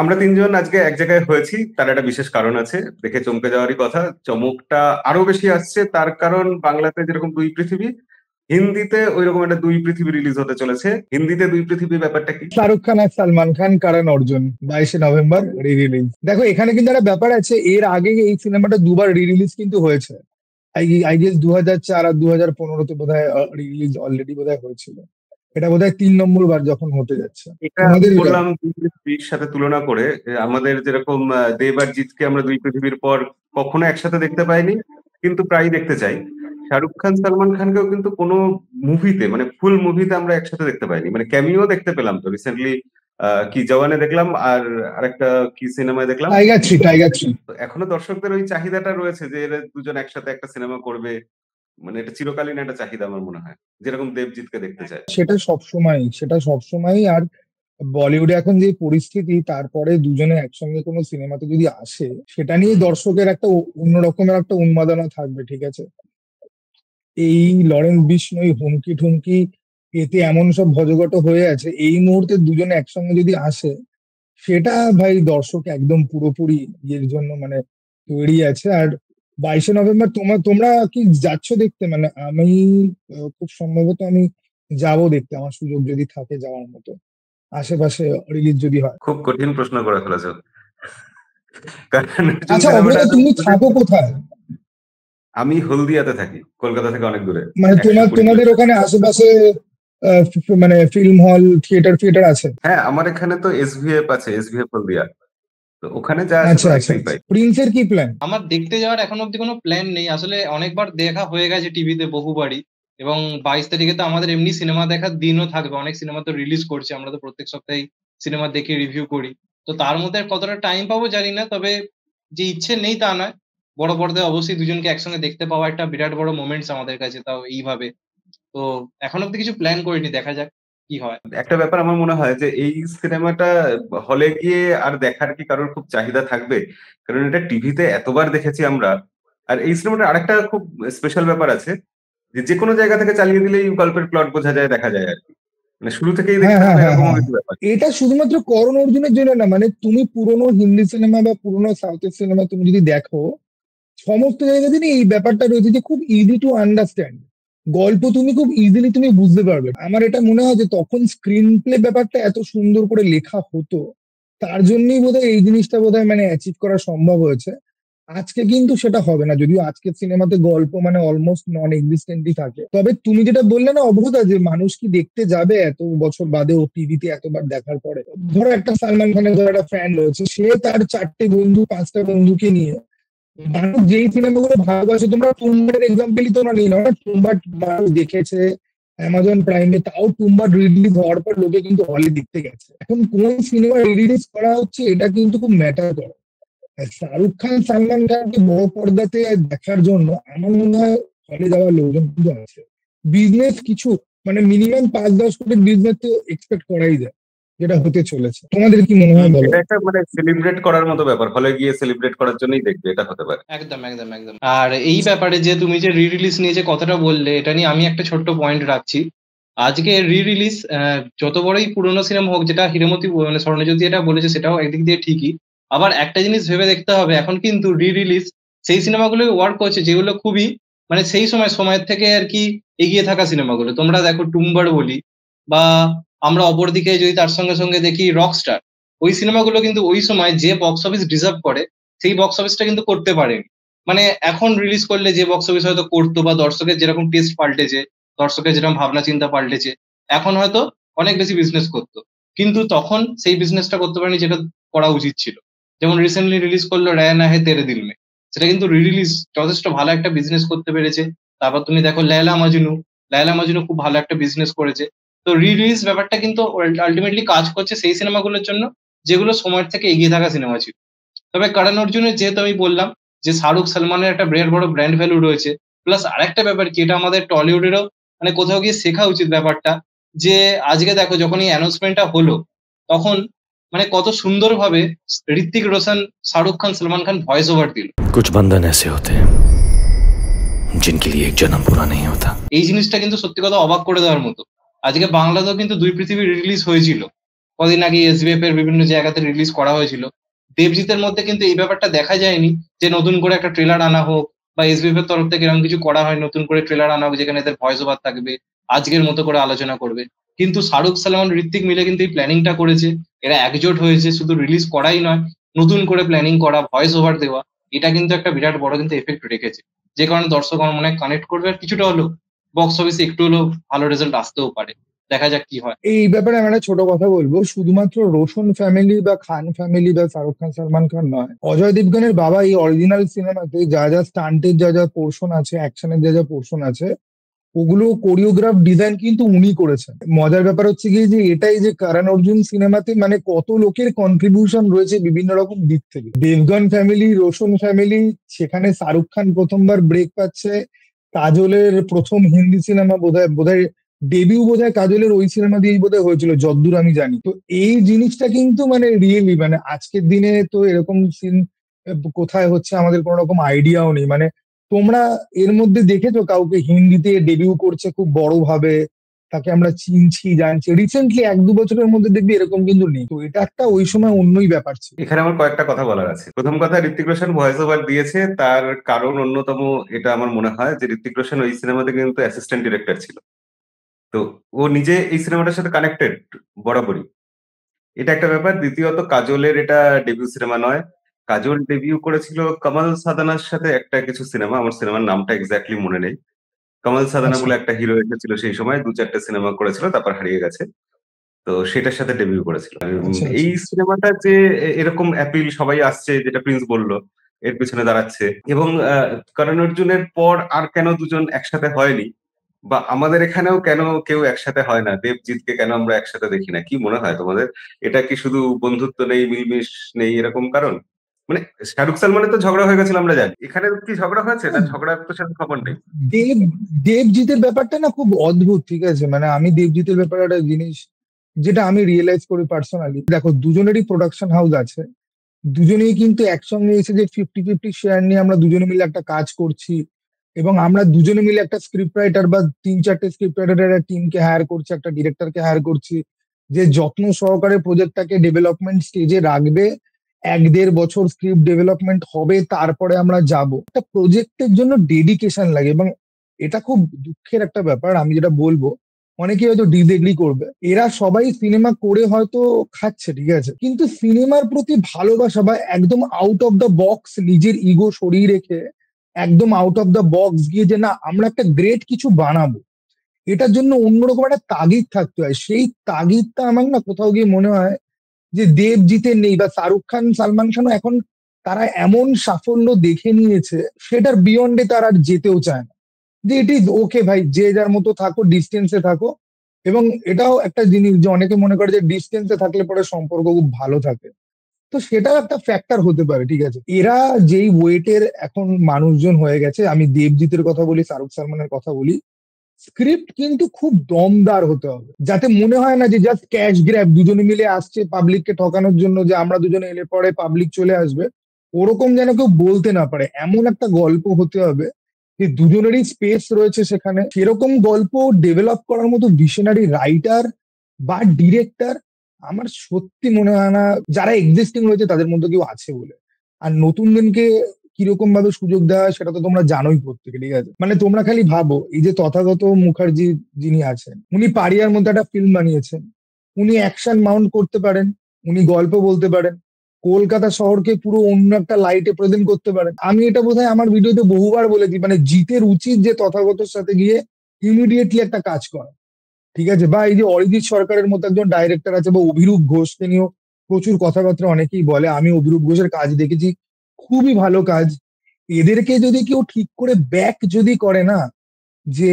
আমরা তিনজন আজকে এক জায়গায় হয়েছি, তার একটা বিশেষ কারণ আছে। দেখে চমকে যাওয়ারই কথা। চমকটা আরো বেশি আসছে তার কারণ বাংলাতে যেরকম 'দুই পৃথিবী', হিন্দিতে ঐরকম একটা 'দুই পৃথিবী' রিলিজ হতে চলেছে। হিন্দিতে 'দুই পৃথিবী' ব্যাপারটা কি? শাহরুখ খান আর সালমান খান, কারণ অর্জুন 22শে নভেম্বর রিলিজ। দেখো এখানে কিন্তু একটা ব্যাপার আছে, এর আগে এই সিনেমাটা দুবার রিলিজ কিন্তু হয়েছে। আই গেস 2004 আর 2015-তে বোধহয় রিলিজ অলরেডি বোধহয় হয়েছিল। এটা বোধহয় 3 নম্বর বার যখন হতে যাচ্ছে। এটা তোমাদের বললাম 'দুই পৃথিবীর' সাথে তুলনা করে। আমাদের যেরকম দেব আর জিৎকে আমরা 'দুই পৃথিবীর' পর কখনো একসাথে দেখতে পাইনি, কিন্তু প্রায়ই দেখতে চাই। শাহরুখ খান, সালমান খানকেও কিন্তু কোনো মুভিতে মানে ফুল মুভিতে আমরা একসাথে দেখতে পাইনি। মানে ক্যামিও দেখতে পেলাম তো রিসেন্টলি কি 'জওয়ানে' দেখলাম আর আরেকটা কি সিনেমায় দেখলাম। Tiger three. তো এখনো দর্শকদের ওই চাহিদাটা রয়েছে যে এরা দুজন একসাথে একটা সিনেমা করবে। মানে এটা চিরকালীন একটা চাহিদা আমার মনে হয়। যেরকম দেবজিৎকে দেখতে চায়। সেটা সবসময়। আর বলিউডে এখন যে পরিস্থিতি, তারপরে দুজনে একসঙ্গে কোনো সিনেমাতে যদি আসে, সেটা নিয়ে দর্শকের একটা অন্য রকমের একটা উন্মাদনা থাকবে, ঠিক আছে? এই লরেন্স বিষ্ণোই, হুমকি ঠুমকি, এতে এমন সব ভজঘট হয়ে আছে, এই মুহূর্তে দুজনে একসঙ্গে যদি আসে, সেটা ভাই দর্শক একদম পুরোপুরি ইয়ের জন্য মানে তৈরি আছে। আর 22শে নভেম্বর তোমরা কি যাচ্ছ দেখতে? মানে আমি খুব সম্ভবত আমি যাবো দেখতে, আমার সুযোগ যদি থাকে যাওয়ার মতো, আশেপাশে রিলিজ যদি হয়। খুব কঠিন প্রশ্ন করে ফেলেছো। কারণ অর্জুন আচ্ছা সিনেমাটা অমৃতা, তুমি থাকো কোথায়? আমি হলদিয়াতে থাকি, কলকাতা থেকে অনেক দূরে, মানে 120 তোমাদের কিলোমিটার। ওখানে আশেপাশে মানে ফিল্ম হল, থিয়েটার আছে? হ্যাঁ, আমার এখানে তো এসভিএফ আছে, এসভিএফ হলদিয়া। তো ওখানে যা আসে তো আচ্ছা আচ্ছা দেখতেই আচ্ছা। পাই। প্রিন্সের কি প্ল্যান? আমার দেখতে যাওয়ার এখন অব্দি কোনো প্ল্যান নেই আসলে, অনেকবার দেখা হয়ে গেছে টিভিতে বহুবারই। এবং 22 তারিখে তো আমাদের এমনি সিনেমা দেখার দিনও থাকবে, অনেক সিনেমা তো রিলিজ করছে, আমরা তো প্রত্যেক সপ্তাহে সিনেমা দেখে রিভিউ করি। তো তার মধ্যে আর কতটা টাইম পাবো জানি না, তবে যে ইচ্ছে নেই তা নয়, বড় পর্দায় অবশ্যই দুজনকে একসঙ্গে দেখতে পাওয়া একটা বিরাট বড় মোমেন্টস আমাদের কাছে, তাও এইভাবে। তো এখন অব্দি কিছু প্ল্যান করিনি, দেখা যাক কি হয়। একটা ব্যাপার আমার মনে হয় যে এই সিনেমাটা হলে গিয়ে আর দেখার কি কারোর খুব চাহিদা থাকবে? কারণ এটা টিভিতে এতবার দেখেছি আমরা। আর এই সিনেমাটার আরেকটা খুব স্পেশাল ব্যাপার আছে যে যেকোনো জায়গা থেকে চালিয়ে দিলেই গল্পের প্লট বোঝা যায়, দেখা যায় আর কি। মানে শুরু থেকেই হ্যাঁ দেখতে হ্যাঁ হবে হ্যাঁ এরকমও হ্যাঁ কিছু ব্যাপার। এটা শুধুমাত্র করণ অর্জুনের জন্য না, মানে তুমি পুরোনো হিন্দি সিনেমা বা পুরোনো সাউথের সিনেমা তুমি যদি দেখো, সমস্ত জায়গাতে না এই ব্যাপারটা রয়েছে যে খুব ইজি টু আন্ডারস্ট্যান্ড। গল্প তুমি খুব ইজিলি তুমি বুঝতে পারবে। আমার এটা মনে হয় যে তখন স্ক্রিন প্লে ব্যাপারটা এত সুন্দর করে লেখা হতো, তার জন্যই বোধহয় এই জিনিসটা বোধহয় মানে অ্যাচিভ করা সম্ভব হয়েছে। আজকে কিন্তু সেটা হবে না, যদিও আজকের সিনেমাতে গল্প মানে অলমোস্ট নন এক্সিস্টেন্টই থাকে। তবে তুমি যেটা বললে না অভ্রতা, যে মানুষ কি দেখতে যাবে এত বছর বাদেও টিভিতে এতবার দেখার পরে? ধরো একটা সালমান খানের ধরো একটা ফ্যান রয়েছে, সে তার 4টে বন্ধু 5টা বন্ধুকে নিয়ে মানুষ যেই সিনেমাগুলো ভালোবাসে, তোমরা টুম্বার এক্সাম্পলই তোমরা নিয়ে নাও না, টুম্বার মানুষ দেখেছে অ্যামাজন প্রাইমে, তাও টুম্বার রিলিজ হওয়ার পর লোকে কিন্তু হলে দেখতে গেছে। এখন কোন সিনেমা রিলিজ করা হচ্ছে এটা কিন্তু খুব ম্যাটার করে। আর শাহরুখ খান সালমান খানকে বড় পর্দাতে দেখার জন্য আমার মনে হয় হলে যাওয়ার লোকজন কিন্তু আছে। বিজনেস কিছু মানে মিনিমাম 5-10 কোটির বিজনেস তো এক্সপেক্ট করাই যায়, যেটা হতে চলেছে। তোমাদের কি মনে হয় বলো? এটা একটা মানে সেলিব্রেট করার মতো ব্যাপার, হলে গিয়ে সেলিব্রেট করার জন্যই দেখবে, এটা হতে পারে। একদম একদম একদম। আর এই ব্যাপারে যে তুমি যে রি রিলিজ নিয়ে যে কথাটা বললে, এটা নিয়ে আমি একটা ছোট্ট পয়েন্ট রাখছি। আজকে রি রিলিজ যত বড়ই পুরোনো সিনেমা হোক, যেটা হিরমতি মানে স্বর্ণজ্যোতি এটা বলেছে সেটাও একদিক দিয়ে ঠিকই। আবার একটা জিনিস ভেবে দেখতে হবে, এখন কিন্তু রি রিলিজ সেই সিনেমাগুলো ওয়ার্ক করছে যেগুলো খুবই মানে সেই সময়ের থেকে আর কি এগিয়ে থাকা সিনেমাগুলো। তোমরা দেখো টুম্বার বলি, বা আমরা অপরদিকে যদি তার সঙ্গে সঙ্গে দেখি রকস্টার, ওই সিনেমাগুলো কিন্তু ওই সময় যে বক্স অফিস ডিজার্ভ করে সেই বক্স অফিসটা কিন্তু করতে পারেনি। মানে এখন রিলিজ করলে যে বক্স অফিস হয়তো করতো, বা দর্শকের যেরকম টেস্ট পাল্টেছে, দর্শকের যেরকম ভাবনা চিন্তা পাল্টেছে, এখন হয়তো অনেক বেশি বিজনেস করতো। কিন্তু তখন সেই বিজনেসটা করতে পারেনি যেটা করা উচিত ছিল। যেমন রিসেন্টলি রিলিজ করলো রায়না হে তেরে দিল মে, সেটা কিন্তু রিলিজ যথেষ্ট ভালো একটা বিজনেস করতে পেরেছে। তারপর তুমি দেখো লায়লা মাজনু, লায়লা মাজনু খুব ভালো একটা বিজনেস করেছে। তো রিলিজ ব্যাপারটা কিন্তু আলটিমেটলি কাজ করছে সেই সিনেমাগুলোর জন্য যেগুলো সময়ের থেকে এগিয়ে থাকা সিনেমা ছিল। তবে করণ অর্জুনের যেহেতু আমি বললাম যে শাহরুখ সালমানের একটা বিরাট বড় ব্র্যান্ড ভ্যালু রয়েছে, প্লাস আরেকটা ব্যাপার কি, এটা আমাদের টলিউডেরও মানে কোথাও গিয়ে শেখা উচিত ব্যাপারটা, যে আজকে দেখো যখন এই অ্যানাউন্সমেন্টটা হলো, তখন মানে কত সুন্দরভাবে ঋত্বিক রোশন, শাহরুখ খান, সালমান খান ভয়েস ওভার দিল। कुछ बंधन ऐसे होते हैं जिनके लिए एक जन्म पूरा नहीं होता। এই জিনিসটা কিন্তু সত্যি কথা অবাক করে দেওয়ার মতো। আজকে বাংলাতেও কিন্তু দুই পৃথিবী রিলিজ হয়েছিল, কদিন আগে এসবিএফ এর বিভিন্ন জায়গাতে রিলিজ করা হয়েছিল। দেবজিতের মধ্যে কিন্তু এই ব্যাপারটা দেখা যায়নি যে নতুন করে একটা ট্রেলার আনা হোক বা এসবিএফ এর তরফ থেকে এরকম কিছু করা হয়, নতুন করে ট্রেলার আনা হোক যেখানে এদের ভয়েস ওভার থাকবে, আজকের মতো করে আলোচনা করবে। কিন্তু শাহরুখ, সালমান, ঋত্বিক মিলে কিন্তু এই প্ল্যানিংটা করেছে। এরা একজোট হয়েছে, শুধু রিলিজ করাই নয়, নতুন করে প্ল্যানিং করা, ভয়েস ওভার দেওয়া। এটা কিন্তু একটা বিরাট বড় কিন্তু এফেক্ট রেখেছে, যে কারণে দর্শক আমার মনে হয় কানেক্ট করবে, আর কিছুটা হলেও বক্স অফিসে একটু হলেও ভালো রেজাল্ট আসতেও পারে। দেখা যাক কি হয়। এই ব্যাপারে আমি একটা ছোট কথা বলবো, শুধুমাত্র রোশন ফ্যামিলি বা খান ফ্যামিলি বা শাহরুখ খান সালমান খান নয়, অজয় দেবগনের বাবা এই অরিজিনাল সিনেমাতে যা যা স্টান্টের যা যা পোর্শন আছে, অ্যাকশনের যা যা পোর্শন আছে, ওগুলো কোরিওগ্রাফ ডিজাইন কিন্তু উনি করেছেন। মজার ব্যাপার হচ্ছে কি যে এটাই যে করণ অর্জুন সিনেমাতে মানে কত লোকের কন্ট্রিবিউশন রয়েছে বিভিন্ন রকম দিক থেকে। দেবগন ফ্যামিলি, রোশন ফ্যামিলি, সেখানে শাহরুখ খান প্রথমবার ব্রেক পাচ্ছে, কাজলের প্রথম হিন্দি সিনেমা বোধহয় ডেবিউ বোধহয় কাজলের ওই সিনেমা দিয়েই বোধহয় হয়েছিল যতদূর আমি জানি। তো এই জিনিসটা কিন্তু মানে রিয়েলি মানে আজকের দিনে তো এরকম সিন কোথায় হচ্ছে আমাদের কোনো রকম আইডিয়াও নেই। মানে তোমরা এর মধ্যে দেখেছো কাউকে হিন্দিতে ডেবিউ করছে খুব বড় ভাবে, তাকে আমরা চিনছি জানছি রিসেন্টলি 1-2 বছরের মধ্যে দেখবি, এরকম কিন্তু নেই। তো এটা একটা ওই সময় অন্যই ব্যাপার ছিল। এখানে আমার কয়েকটা কথা বলার আছে। প্রথম কথা, ঋত্বিক রোশন ভয়েস ওভার দিয়েছে, তার কারণ অন্যতম এটা আমার মনে হয় যে ঋত্বিক রোশন ওই সিনেমাতে কিন্তু অ্যাসিস্ট্যান্ট ডিরেক্টর ছিল। তো ও নিজে এই সিনেমাটার সাথে কানেক্টেড বরাবরই, এটা একটা ব্যাপার। দ্বিতীয়ত, কাজলের এটা ডেবিউ সিনেমা নয়। কাজল ডেবিউ করেছিল কামাল সাদানার সাথে একটা কিছু সিনেমা, আমার সিনেমার নামটা এক্স্যাক্টলি মনে নেই। কামাল সাদানা আচ্ছা বলে একটা হিরো এসেছিল সেই সময়, 2-4টে সিনেমা করেছিল, তারপর হারিয়ে গেছে। তো সেটার সাথে ডেবিউ করেছিল। আচ্ছা এই আচ্ছা। সিনেমাটা যে এরকম অ্যাপিল সবাই আসছে, যেটা প্রিন্স বলল, এর পিছনে দাঁড়াচ্ছে। এবং করণ অর্জুনের পর আর কেন দুজন একসাথে হয়নি, বা আমাদের এখানেও কেন কেউ একসাথে হয় না, দেবজিৎকে কেন আমরা একসাথে দেখি না, কি মনে হয় তোমাদের? এটা কি শুধু বন্ধুত্ব নেই, মিলমিশ নেই, এরকম কারণ? মানে শাহরুখ সালমানের তো ঝগড়া হয়ে গেছিল আমরা জানি, এখানে কি ঝগড়া হয়েছে? না, ঝগড়ার তো সেরকম খবর নেই। দেব দেবজিতের ব্যাপারটা না খুব অদ্ভুত, ঠিক আছে? মানে আমি দেবজিতের ব্যাপারে একটা জিনিস যেটা আমি রিয়েলাইজ করি পার্সোনালি, দেখো দুজনেরই প্রোডাকশন হাউস আছে, দুজনেই কিন্তু একসঙ্গে এসে যে 50-50 শেয়ার নিয়ে আমরা দুজনে মিলে একটা কাজ করছি, এবং আমরা দুজনে মিলে একটা স্ক্রিপ্ট রাইটার বা 3-4টে স্ক্রিপ্ট রাইটারের টিমকে হায়ার করছি, একটা ডিরেক্টরকে হায়ার করছি, যে যত্ন সহকারে প্রজেক্টটাকে ডেভেলপমেন্ট স্টেজে রাখবে। 1-1.5 বছর স্ক্রিপ্ট ডেভেলপমেন্ট হবে, তারপরে আমরা যাব। একটা প্রজেক্টের জন্য ডেডিকেশন লাগে, এবং এটা খুব দুঃখের একটা ব্যাপার। আমি যেটা বলবো, অনেকেই হয়তো ডিসএগ্রি করবে, এরা সবাই সিনেমা করে হয়তো খাচ্ছে, ঠিক আছে, কিন্তু সিনেমার প্রতি ভালোবাসা বা একদম আউট অফ দ্য বক্স নিজের ইগো সরিয়ে রেখে একদম আউট অফ দ্য বক্স গিয়ে যে না আমরা একটা গ্রেট কিছু বানাবো, এটার জন্য অন্যরকম একটা তাগিদ থাকতে হয়। সেই তাগিদটা আমার না কোথাও গিয়ে মনে হয় যে দেবজিতের নেই, বা শাহরুখ খান সালমান খানও এখন তারা এমন সাফল্য দেখে নিয়েছে, সেটার বিয়ন্ডে তারা আর যেতেও চায় না। যে ইট ইজ ওকে ভাই, যে যার মতো থাকো, ডিস্টেন্সে থাকো। এবং এটাও একটা জিনিস যে অনেকে মনে করে যে ডিস্টেন্সে থাকলে পরে সম্পর্ক খুব ভালো থাকে, তো সেটাও একটা ফ্যাক্টর হতে পারে, ঠিক আছে। এরা যেই ওয়েটের এখন মানুষজন হয়ে গেছে, আমি দেবজিতের কথা বলি, শাহরুখ সালমানের কথা বলি, স্ক্রিপ্ট কিন্তু খুব দমদার হতে হবে, যাতে মনে হয় না যে জাস্ট ক্যাশ গ্র্যাব, দুজনে মিলে আসছে পাবলিককে ঠকানোর জন্য, যে আমরা দুজনে এলে পরে পাবলিক চলে আসবে, ওরকম যেন কেউ বলতে না পারে। এমন একটা গল্প হতে হবে যে দুজনেরই স্পেস রয়েছে সেখানে, সেরকম গল্প ডেভেলপ করার মতো ভিশনারি রাইটার বা ডিরেক্টর আমার সত্যি মনে হয় না যারা এক্সিস্টিং রয়েছে তাদের মধ্যে কেউ আছে বলে। আর নতুনদেরকে কিরকম ভাবে সুযোগ দেওয়া হয় সেটা তো তোমরা জানোই প্রত্যেকে, ঠিক আছে। মানে তোমরা খালি ভাবো, এই যে তথাগত মুখার্জি যিনি আছেন, উনি পারিয়ার মধ্যে একটা ফিল্ম বানিয়েছেন, উনি অ্যাকশন মাউন্ট করতে পারেন, উনি গল্প বলতে পারেন, কলকাতা শহরকে পুরো অন্য একটা লাইটে প্রেজেন্ট করতে পারেন। আমি এটা বোধহয় আমার ভিডিওতে বহুবার বলেছি, মানে জিতের উচিত যে তথাগতর সাথে গিয়ে ইমিডিয়েটলি একটা কাজ করা, ঠিক আছে। বা এই যে অরিজিৎ সরকারের মতো একজন ডাইরেক্টর আছে, বা অভিরূপ ঘোষকে নিয়েও প্রচুর কথাবার্তা অনেকেই বলে, আমি অভিরূপ ঘোষের কাজ দেখেছি, খুবই ভালো কাজ। এদেরকে যদি কেউ ঠিক করে ব্যাক যদি করে না, যে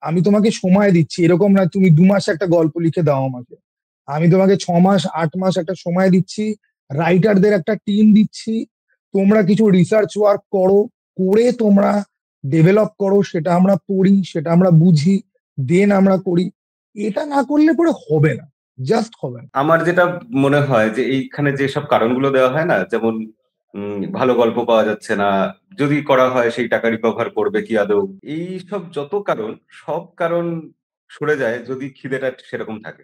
আমি তোমাকে সময় দিচ্ছি, এরকম না তুমি 2 মাস একটা গল্প লিখে দাও আমাকে, আমি তোমাকে 6 মাস 8 মাস একটা সময় দিচ্ছি, রাইটারদের একটা টিম দিচ্ছি, তোমরা কিছু রিসার্চ ওয়ার্ক করো, করে তোমরা ডেভেলপ করো, সেটা আমরা পড়ি, সেটা আমরা বুঝি, দেন আমরা করি। এটা না করলে পরে হবে না, জাস্ট হবে না। আমার যেটা মনে হয় যে এইখানে যে সব কারণগুলো দেওয়া হয় না, যেমন ভালো গল্প পাওয়া যাচ্ছে না, যদি করা হয় সেই টাকা রিকভার করবে কি আদৌ, এই সব যত কারণ, সব কারণ সরে যায় যদি খিদেটা সেরকম থাকে।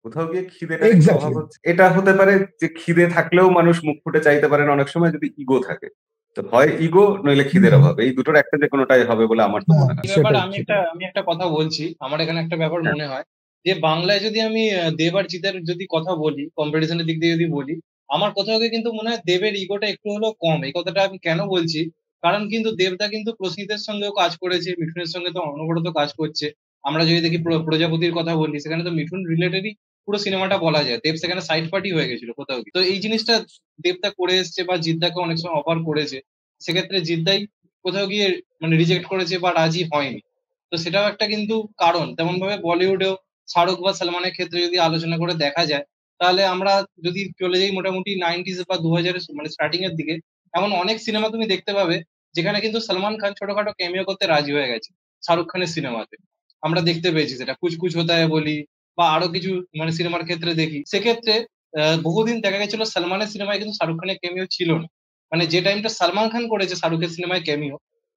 কোথাও গিয়ে খিদেটার একটু অভাব এক্স্যাক্টলি। হচ্ছে। এটা হতে পারে যে খিদে থাকলেও মানুষ মুখ ফুটে চাইতে পারে না অনেক সময় যদি ইগো থাকে। তো হয় ইগো নইলে খিদের অভাব। এই দুটোর একটা যে কোনোটাই হবে বলে আমার তো হ্যাঁ, মনে হয় এই না। ব্যাপারে সেটাই আমি একটা সেটাই। আমি একটা কথা বলছি। আমার এখানে একটা ব্যাপার হ্যাঁ, মনে হয় যে বাংলায় যদি আমি দেব আর জিতের যদি কথা বলি, কম্পিটিশনের দিক দিয়ে যদি বলি, আমার কোথাও গিয়ে কিন্তু মনে হয় দেবের ইগোটা একটু হলেও কম। এই কথাটা আমি কেন বলছি? কারণ কিন্তু দেবদা কিন্তু প্রসেনজিতের সঙ্গেও কাজ করেছে, মিঠুনের সঙ্গে তো অনবরত কাজ করছে। আমরা যদি দেখি প্রজাপতির কথা বলি, সেখানে তো মিঠুন রিলেটেডই পুরো সিনেমাটা বলা যায়। দেব সেখানে সাইড পার্টি হয়ে গেছিল কোথাও গিয়ে। তো এই জিনিসটা দেবদা করে এসছে বা জিৎদাকে অনেক সময় অফার করেছে। সেক্ষেত্রে জিৎদাই কোথাও গিয়ে মানে রিজেক্ট করেছে বা রাজি হয়নি। তো সেটাও একটা কিন্তু কারণ। তেমনভাবে বলিউডেও শাহরুখ বা সালমানের ক্ষেত্রে যদি আলোচনা করে দেখা যায়, তাহলে আমরা যদি চলে যাই মোটামুটি 90s বা 2000 এর মানে স্টার্টিং এর দিকে, এমন অনেক সিনেমা তুমি দেখতে পাবে যেখানে কিন্তু সালমান খান ছোটখাটো ক্যামিও করতে রাজি হয়ে গেছে শাহরুখ খানের সিনেমাতে। আমরা দেখতে পেয়েছি সেটা কুছ কুছ হোতা হ্যায় বলি বা আরো কিছু মানে সিনেমার ক্ষেত্রে দেখি। সেক্ষেত্রে বহুদিন দেখা গেছিল সালমানের সিনেমায় কিন্তু শাহরুখ খানের ক্যামিও ছিল না। মানে যে টাইমটা সালমান খান করেছে শাহরুখের সিনেমায় ক্যামিও,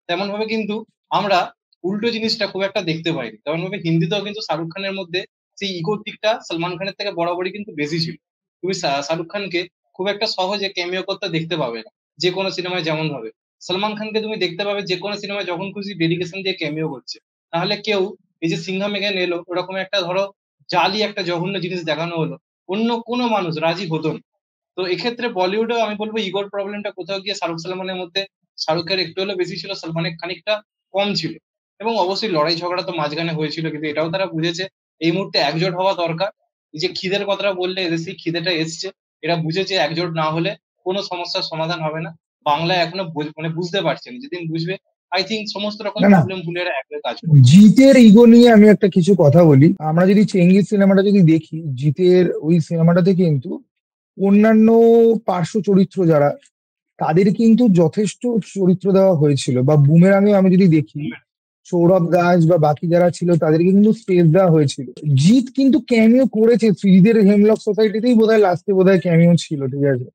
তেমন ভাবে কিন্তু আমরা উল্টো জিনিসটা খুব একটা দেখতে পাইনি। তেমন ভাবে হিন্দিতেও কিন্তু শাহরুখ খানের মধ্যে সেই ইগোর দিকটা সালমান খানের থেকে বরাবরই কিন্তু বেশি ছিল। তুমি শাহরুখ খানকে খুব একটা সহজে ক্যামিও করতে দেখতে পাবে না। যে কোনো সিনেমায় যেমন ভাবে সালমান খানকে তুমি দেখতে পাবে যে কোনো সিনেমায় যখন খুশি ডেডিকেশন দিয়ে ক্যামিও করছে। তাহলে কেউ এই যে সিংহাম এগেন এলো ওরকম একটা ধরো জালি একটা জঘন্য জিনিস দেখানো হলো, অন্য কোনো মানুষ রাজি হতো না। তো এক্ষেত্রে বলিউডেও আমি বলবো ইগোর প্রবলেমটা কোথাও গিয়ে শাহরুখ সালমানের মধ্যে শাহরুখের একটু হলেও বেশি ছিল, সালমানের খানিকটা কম ছিল। এবং অবশ্যই লড়াই ঝগড়া তো মাঝখানে হয়েছিল, কিন্তু এটাও তারা বুঝেছে এই মুহূর্তে একজোট হওয়া দরকার। এই যে খিদের কথাটা বললে, এদের সেই খিদেটা এসছে, এরা বুঝেছে একজোট না হলে কোনো সমস্যার সমাধান হবে না। বাংলায় এখনো মানে বুঝতে পারছে না, যেদিন বুঝবে আই থিঙ্ক সমস্ত রকম না না, প্রবলেম ভুলে এরা এক হয়ে কাজ করবে। জিতের ইগো নিয়ে আমি একটা কিছু কথা বলি। আমরা যদি চেঙ্গিস সিনেমাটা যদি দেখি, জিতের ওই সিনেমাটাতে কিন্তু অন্যান্য পার্শ্ব চরিত্র যারা, তাদের কিন্তু যথেষ্ট চরিত্র দেওয়া হয়েছিল। বা বুমেরাঙে আমি যদি দেখি, সৌরভ দাস বা বাকি যারা ছিল তাদেরকে কিন্তু স্পেস দেওয়া হয়েছিল। জিৎ কিন্তু ক্যামিও করেছে, শ্রীজিতের হেমলক সোসাইটিতেই বোধহয় লাস্টে বোধহয় ক্যামিও ছিল, ঠিক আছে।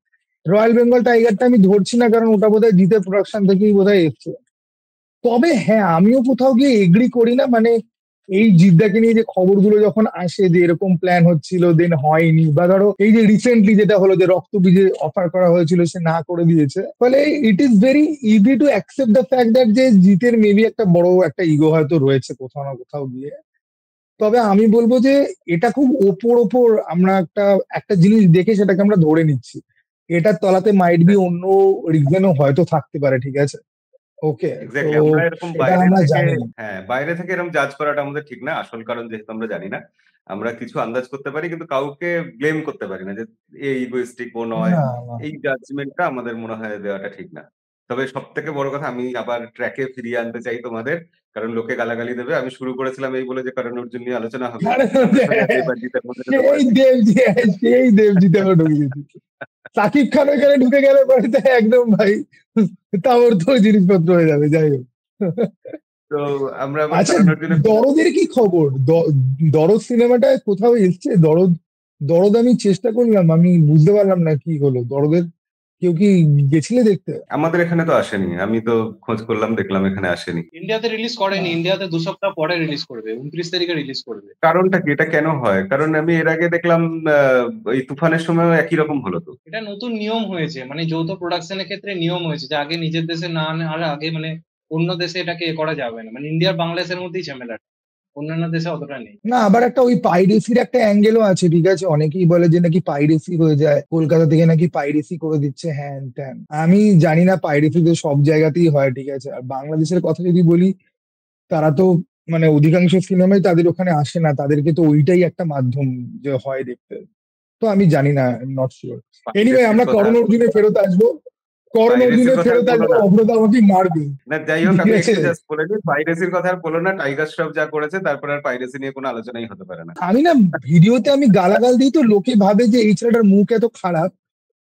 রয়্যাল বেঙ্গল টাইগারটা আমি ধরছি না, কারণ ওটা বোধহয় জিতের প্রোডাকশন থেকেই বোধহয় এসছে। তবে হ্যাঁ, আমিও কোথাও গিয়ে এগ্রি করি না, মানে এই জিদ্দাকে নিয়ে যে খবরগুলো যখন আসে যে এরকম প্ল্যান হচ্ছিল দেন হয়নি, বা ধরো এই যে রিসেন্টলি যেটা হলো যে রক্তবীজে অফার করা হয়েছিল সে না করে দিয়েছে, ফলে it is very easy to accept the fact that যে জিতের মেবি একটা বড় একটা ইগো হয়তো রয়েছে কোথাও না কোথাও গিয়ে। তবে আমি বলবো যে এটা খুব ওপর ওপর আমরা একটা একটা জিনিস দেখে সেটাকে আমরা ধরে নিচ্ছি, এটার তলাতে মাইট বি অন্য রিজনও হয়তো থাকতে পারে, ঠিক আছে। ওকে, তো এক্স্যাক্টলি। আমরা এরকম সেটা বাইরে আমরা থেকে, জানি না। হ্যাঁ, বাইরে থেকে এরকম জাজ করাটা আমাদের ঠিক না। আসল কারণ যেহেতু আমরা জানি না, আমরা কিছু আন্দাজ করতে পারি কিন্তু কাউকে ব্লেম করতে পারি না যে এ ইগোইস্টিক ও নয়। না না, এই জাজমেন্টটা আমাদের মনে হয় দেওয়াটা ঠিক না। তবে সবথেকে বড় কথা, আমি আবার ট্র্যাকে ফিরিয়ে আনতে চাই তোমাদের। কারণ লোকে গালাগালি দেবে। আমি শুরু করেছিলাম এই বলে যে কারণ অর্জুন নিয়ে আলোচনা হবে। আরে সঙ্গে, সঙ্গে দেবাজিতের মধ্যে ঢুকে সেই পড়েছি। দেবজি, সেই দেবজিতে আমরা ঢুকে গেছি। সাকিব খান ওইখানে ঢুকে গেলে পরে তো একদম ভাই তাবর তো জিনিসপত্র হয়ে যাবে, যাই হোক। তো আমরা আবার আচ্ছা, কারণ অর্জুনে দরদের কি খবর? দরদ সিনেমাটা কোথাও এসছে? দরদ, দরদ আমি চেষ্টা করলাম, আমি বুঝতে পারলাম না কি হলো দরদের। কেউ কি গেছিলে দেখতে? আমাদের এখানে তো আসেনি। আমি তো খোঁজ করলাম, দেখলাম এখানে আসেনি। ইন্ডিয়াতে রিলিজ করেনি, আহ, ইন্ডিয়াতে 2 সপ্তাহ পরে রিলিজ করবে, 29 তারিখে রিলিজ করবে। কারণটা কি? এটা কেন হয়? কারণ আমি এর আগে দেখলাম এই তুফানের সময়ও একই রকম হলো তো। এটা নতুন নিয়ম হয়েছে, মানে যৌথ প্রোডাকশনের ক্ষেত্রে নিয়ম হয়েছে যে আগে নিজের দেশে না আনার আগে মানে অন্য দেশে এটাকে করা যাবে না। মানে ইন্ডিয়ার বাংলাদেশের মধ্যেই ঝামেলাটা, অন্যান্য দেশে অতটা নেই। না, আবার একটা ওই পাইরেসির একটা অ্যাঙ্গেলও আছে, ঠিক আছে। অনেকেই বলে যে নাকি পাইরেসি হয়ে যায়, কলকাতা থেকে নাকি পাইরেসি করে দিচ্ছে হ্যান ত্যান। আমি জানি না, পাইরেসি তো সব জায়গাতেই হয়, ঠিক আছে। আর বাংলাদেশের কথা যদি বলি, তারা তো মানে অধিকাংশ সিনেমাই তাদের ওখানে আসে না, তাদেরকে তো ওইটাই একটা মাধ্যম যে হয় দেখতে। তো আমি জানি না, নট শিওর। এনিওয়ে, পাইরেসির আমরা কথা করণ অর্জুনে ফেরত আসবো। করণ পাইরেসির অর্জুনে কথা আর ফেরত বলো আসবো, না। অভ্রতা আমাকে মারবে, না, যাই হোক, ঠিক আমি আছে। একটু জাস্ট বলে দিই, পাইরেসির কথা আর বলো না। টাইগার শ্রফ যা করেছে তারপর আর পাইরেসি নিয়ে কোনো আলোচনাই হতে পারে না। আমি না, ভিডিওতে আমি গালাগাল দিই তো লোকে ভাবে যে এই ছেলেটার মুখ এত খারাপ।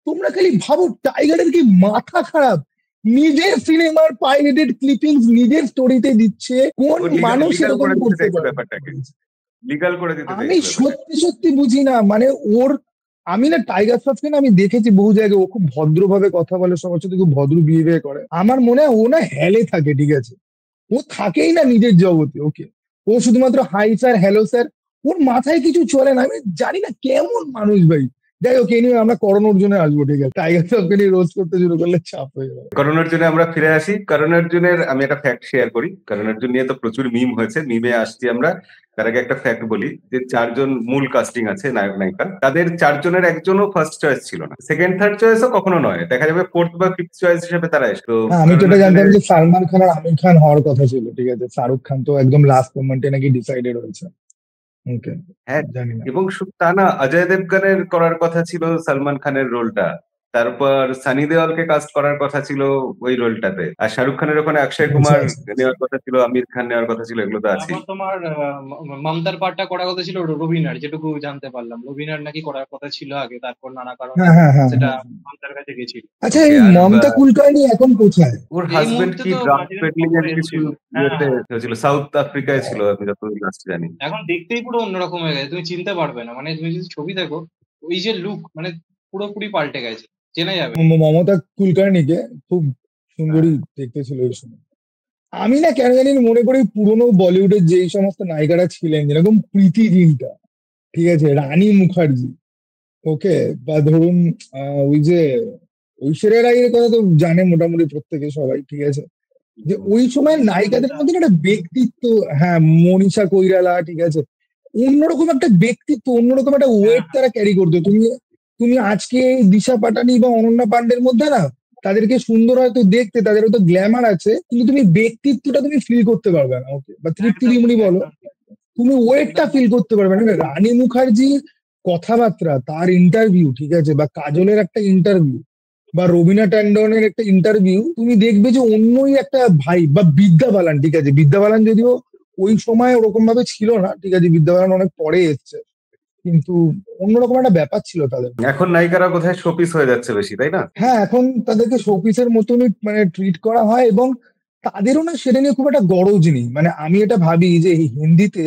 তোমরা খালি ভাবো টাইগারের কি মাথা খারাপ, নিজের সিনেমার পাইরেটেড ক্লিপিংস নিজের স্টোরিতে দিচ্ছে, কোন ও লিগাল মানুষ লিগাল এরকম করে দিতে করতে চাইছে পারে? ব্যাপারটাকে। লিগাল করে দিতে আমি চাইছে ব্যাপারটাকে। সত্যি সত্যি বুঝি না, মানে ওর, আমি না টাইগার শ্রফকে না আমি দেখেছি বহু জায়গায়, ও খুব ভদ্রভাবে কথা বলে, সবার সাথে খুব ভদ্র বিহেভিয়ার করে। আমার মনে হয় ও না হেলে থাকে, ঠিক আছে। ও থাকেই না নিজের জগতে। ওকে, ও শুধুমাত্র হাই স্যার, হ্যালো স্যার, ওর মাথায় কিছু চলে না, আমি জানি না কেমন মানুষ ভাই। যাই হোক, এই নিয়ে আমরা করণ অর্জুনে আসবো, ঠিক আছে? টাইগার শ্রফকে নিয়ে রোজ করতে শুরু করলে চাপ হয়ে যাবে। করণ অর্জুনে আমরা ফিরে আসি। করণ অর্জুনের আমি একটা ফ্যাক্ট শেয়ার করি। করণ অর্জুন নিয়ে তো প্রচুর মিম হয়েছে, মিমে আসছি আমরা। তার আগে একটা ফ্যাক্ট বলি যে 4 জন মূল কাস্টিং আছে নায়ক নায়িকা, তাদের 4 জনের একজনও ফার্স্ট চয়েস ছিল না, সেকেন্ড থার্ড চয়েসও কখনো নয়, দেখা যাবে ফোর্থ বা ফিফথ চয়েস হিসেবে তারা এসে। তো হ্যাঁ, আমি তো করণ এটা অর্জুনে জানতাম যে সালমান খান আর আমির খান হওয়ার কথা ছিল, ঠিক আছে? শাহরুখ খান তো একদম লাস্ট মোমেন্টে নাকি ডিসাইডেড হয়েছে। ওকে, হ্যাঁ, জানি না। এবং শুধু তা না, অজয় দেবগনের করার কথা ছিল সালমান খানের রোলটা, তারপর সানি দেওয়ালকে কাস্ট করার কথা ছিল ওই রোলটাতে, আর শাহরুখ খানের ওখানে অক্ষয় আচ্ছা কুমার আচ্ছা আচ্ছা। নেওয়ার কথা ছিল, আমির খান নেওয়ার কথা ছিল, এগুলো তো আছেই। তারপর তোমার মমতার পার্টটা করার কথা ছিল রবিনার, যেটুকু জানতে পারলাম রবিনার নাকি করার কথা ছিল আগে, তারপর নানা কারণে হ্যাঁ হ্যাঁ হ্যাঁ সেটা হ্যাঁ। মমতার কাছে গেছিল। আচ্ছা, ওকে, এই আর মমতা কুলকার্নি এখন কোথায়? ওর এই হাজবেন্ড মুহূর্তে কি তো ড্রাগ মাঝে পেডলিং খবর এর কিছু এসেছিল। হ্যাঁ ইয়েতে হ্যাঁ। হয়েছিল, সাউথ আফ্রিকায় ছিল, আমি যতদূর লাস্ট জানি। এখন দেখতেই পুরো অন্যরকম হয়ে গেছে, তুমি চিনতে পারবে না, মানে তুমি যদি ছবি দেখো ওই যে লুক মানে পুরোপুরি পাল্টে গেছে, চেনা যাবে না। মমতা কুলকার্নিকে খুব সুন্দরী দেখতে ছিল ওই সময়। আমি না কেন জানি মনে করি পুরোনো বলিউডের যেই সমস্ত নায়িকারা ছিলেন, যেরকম প্রীতি জিন্টা, ঠিক আছে, রানী মুখার্জি, ওকে, বা ধরুন ওই যে ঐশ্বরিয়া রাইয়ের কথা তো জানে মোটামুটি প্রত্যেকে সবাই, ঠিক আছে? যে ওই সময় নায়িকাদের মধ্যে না একটা ব্যক্তিত্ব, হ্যাঁ, মনীষা কৈরালা, ঠিক আছে, অন্যরকম একটা ব্যক্তিত্ব, অন্যরকম একটা হ্যাঁ ওয়েট তারা ক্যারি করতো। তুমি তুমি আজকে এই দিশা পাটানি বা অনন্যা পান্ডের মধ্যে না, তাদেরকে সুন্দর হয়তো দেখতে, তাদের হয়তো গ্ল্যামার আছে, কিন্তু তুমি ব্যক্তিত্বটা তুমি ফিল করতে পারবে না, ওকে, বা তৃপ্তি একদম দিমুনি ঠিক, বলো, একদম ঠিক, তুমি ওয়েটটা একদম ফিল ঠিক। করতে পারবে না। রানী মুখার্জির কথাবার্তা, তার ইন্টারভিউ, ঠিক আছে, বা কাজলের একটা ইন্টারভিউ, বা রবিনা ট্যান্ডনের একটা ইন্টারভিউ, তুমি দেখবে যে অন্যই একটা ভাই, বা বিদ্যা বালান, ঠিক আছে, বিদ্যা বালান যদিও ওই সময় ওরকম ভাবে ছিল না, ঠিক আছে, বিদ্যা বালান অনেক পরে এসছে, কিন্তু অন্যরকম একটা ব্যাপার ছিল তাদের। এখন নায়িকারা বোধহয় শোপিস হয়ে যাচ্ছে বেশি, তাই না? হ্যাঁ, এখন তাদেরকে শোপিসের মতনই মানে ট্রিট করা হয়, এবং তাদেরও না সেটা নিয়ে খুব একটা গরজ নেই। মানে আমি এটা ভাবি যে এই হিন্দিতে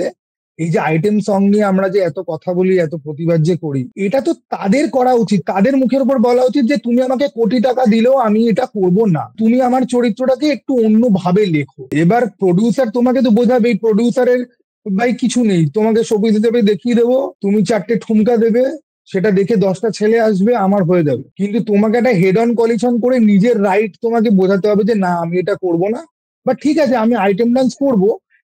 এই যে আইটেম সং নিয়ে আমরা যে এত কথা বলি, এত প্রতিবাদ যে করি, এটা তো তাদের করা উচিত, তাদের মুখের উপর বলা উচিত যে তুমি আমাকে কোটি টাকা দিলেও আমি এটা করব না, তুমি আমার চরিত্রটাকে একটু অন্য ভাবে লেখো। এবার প্রডিউসার তোমাকে তো বোঝাবে, এই প্রডিউসারের ভাই কিছু নেই, তোমাকে শোপিস হিসেবে দেখিয়ে দেবো, তুমি 4টে ঠুমকা দেবে, সেটা দেখে 10টা ছেলে আসবে, আমার হয়ে যাবে। কিন্তু তোমাকে একটা হেড অন কলিশন করে নিজের রাইট তোমাকে বোঝাতে হবে যে না, আমি এটা করব না, বা ঠিক আছে আমি আইটেম ডান্স করব,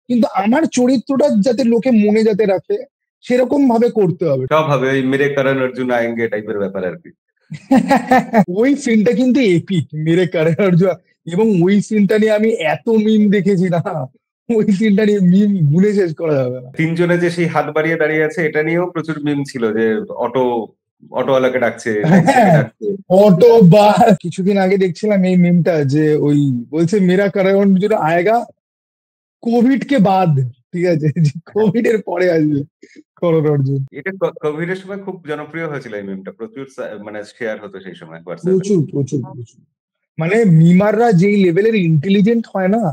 কিন্তু আমার চরিত্রটা যাতে লোকে মনে যাতে রাখে, সেরকম ভাবে করতে হবে। সব হবে ওই মেরে করণ অর্জুন আয়েঙ্গে টাইপের ব্যাপার আর কি। ওই সিনটা কিন্তু এপিক, মেরে কারণ অর্জুন, এবং ওই সিনটা নিয়ে আমি এত মিম দেখেছি না, ওই সিনটা নিয়ে মিম গুনে শেষ করা যাবে না। 3 জনে যে সেই হাত বাড়িয়ে দাঁড়িয়ে আছে, এটা নিয়েও প্রচুর মিম ছিল, যে অটো অটোওয়ালাকে ডাকছে, ট্যাক্সিকে হ্যাঁ, ডাকছে। অটো বা কিছুদিন আগে দেখছিলাম এই মিমটা, যে ওই বলছে মেরা কারণ অর্জুন আয়েগা কোভিড কে বাদ, ঠিক আছে, যে কোভিড এর পরে আসবে করণ অর্জুন। এটা কোভিড এর সময় খুব জনপ্রিয় হয়েছিল এই মিমটা, প্রচুর মানে শেয়ার হতো সেই সময় হোয়াটসঅ্যাপে। প্রচুর প্রচুর প্রচুর। মানে মিমাররা যেই লেভেলের ইন্টেলিজেন্ট হয় না,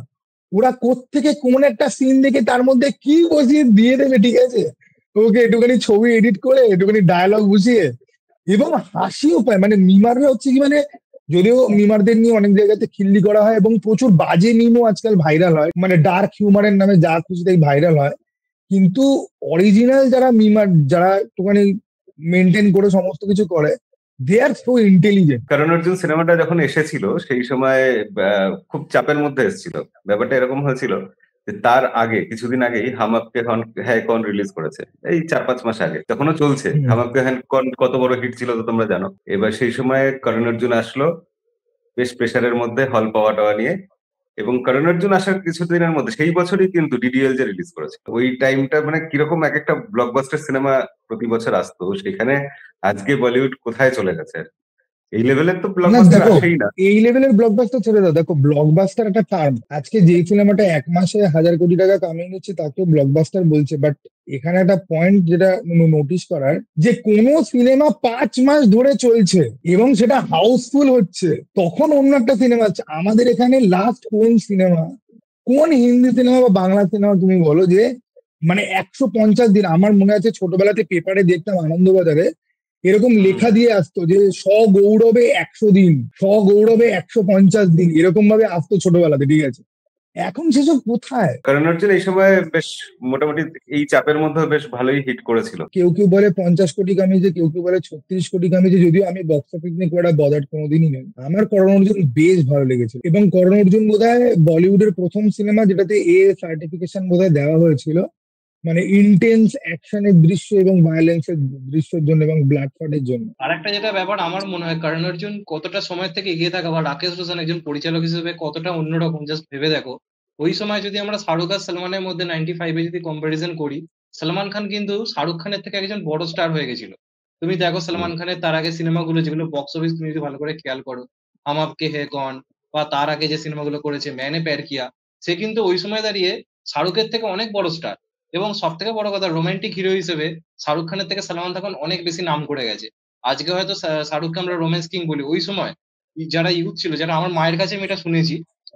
ওরা কোত্থেকে কোন একটা সিন দেখে তার মধ্যে কি বসিয়ে দিয়ে দেবে, ঠিক আছে, ওকে একটুখানি ছবি এডিট করে একটুখানি ডায়ালগ বুঝিয়ে, এবং হাসিও পায়। মানে মিমাররা হচ্ছে কি, মানে যদিও মিমারদের নিয়ে অনেক জায়গাতে খিল্লি করা হয়, এবং প্রচুর বাজে মিমও আজকাল ভাইরাল হয়, মানে ডার্ক হিউমারের নামে যা খুশি তাই ভাইরাল হয়, কিন্তু অরিজিনাল যারা মিমার, যারা একটুখানি মেনটেন করে সমস্ত কিছু করে, দে আর সো ইন্টেলিজেন্ট। করণ অর্জুন সিনেমাটা যখন এসেছিল সেই সময় খুব চাপের মধ্যে এসেছিল। ব্যাপারটা এরকম হয়েছিল যে তার আগে কিছুদিন আগেই হাম আপকে হ্যায় কন রিলিজ করেছে, এই 4-5 মাস আগে, তখনও চলছে। হাম আপকে হ্যায় কন কত বড় হিট ছিল তো তোমরা জানো। এবার সেই সময় করণ অর্জুন আসলো বেশ প্রেসারের মধ্যে, হল পাওয়া টাওয়া নিয়ে, এবং করণ অর্জুন আসার কিছুদিনের মধ্যে সেই বছরই কিন্তু ডিডিএল যে রিলিজ করেছে। ওই টাইমটা মানে কিরকম এক একটা ব্লকবাস্টার সিনেমা প্রতি বছর আসতো, সেখানে আজকে বলিউড কোথায় চলে গেছে। এই লেভেলের তো না ব্লকবাস্টার দেখো, আসেই না। এই লেভেলের ব্লকবাস্টার ছেড়ে দাও, দেখো ব্লকবাস্টার একটা টার্ম, আজকে যেই সিনেমাটা 1 মাসে 1000 কোটি টাকা কামিয়ে নিচ্ছে তাকে ব্লকবাস্টার বলছে, বাট এখানে একটা পয়েন্ট যেটা নোটিস করার, যে কোন সিনেমা 5 মাস ধরে চলছে এবং সেটা হাউসফুল হচ্ছে, তখন অন্য একটা সিনেমা আছে। আমাদের এখানে লাস্ট কোন সিনেমা, কোন হিন্দি সিনেমা বা বাংলা সিনেমা তুমি বলো যে মানে 150 দিন, আমার মনে আছে ছোটবেলাতে পেপারে দেখতাম আনন্দবাজারে, এরকম লেখা দিয়ে আসতো যে সগৌরবে 100 দিন, সগৌরবে 150 দিন, এরকম ভাবে আসতো ছোটবেলাতে, ঠিক আছে, এখন সেসব কোথায়? কারণ অর্জুন এই সময় বেশ মোটামুটি এই চাপের মধ্যে বেশ ভালোই হিট করেছিল। কেউ কেউ বলে 50 কোটি কামিয়েছে, কেউ কেউ বলে 36 কোটি কামিয়েছে, যদিও আমি বক্স অফিস নিয়ে খুব একটা বদার্ড কোনোদিনই নেই। আমার করণ অর্জুন বেশ ভালো লেগেছে, এবং করণ অর্জুন বোধহয় বলিউডের প্রথম সিনেমা যেটাতে সার্টিফিকেশন বোধহয় দেওয়া হয়েছিল, মানে ইন্টেন্স অ্যাকশনের দৃশ্য এবং ভায়োলেন্সের দৃশ্যের জন্য এবং ব্লাড ফাটের জন্য। আর একটা যেটা ব্যাপার আমার মনে হয়, করণ অর্জুন কতটা সময় থেকে এগিয়ে থাকা বা রাকেশ রোশন একজন পরিচালক হিসেবে কতটা অন্যরকম, জাস্ট ভেবে দেখো। ওই সময় যদি আমরা শাহরুখ আর সালমানের মধ্যে 95-এ যদি কম্পারিজন করি, সালমান খান কিন্তু শাহরুখ খানের থেকে একজন বড় স্টার হয়ে গেছিল। তুমি দেখো সালমান খানের তার আগে সিনেমাগুলো যেগুলো বক্স অফিস তুমি যদি ভালো করে খেয়াল করো, হাম আপকে হে কন, বা তার আগে যে সিনেমাগুলো করেছে ম্যানে প্যার কিয়া, সে কিন্তু ওই সময় দাঁড়িয়ে শাহরুখের থেকে অনেক বড় স্টার। এবং সব থেকে বড় কথা, রোমান্টিক হিরো হিসেবে শাহরুখ খানের থেকে সালমান খান অনেক বেশি নাম করে গেছে। আজকে হয়তো শাহরুখকে আমরা রোম্যান্স কিং বলি, ওই সময় যারা ইউথ ছিল, যারা আমার মায়ের কাছে আমি এটা শুনেছি,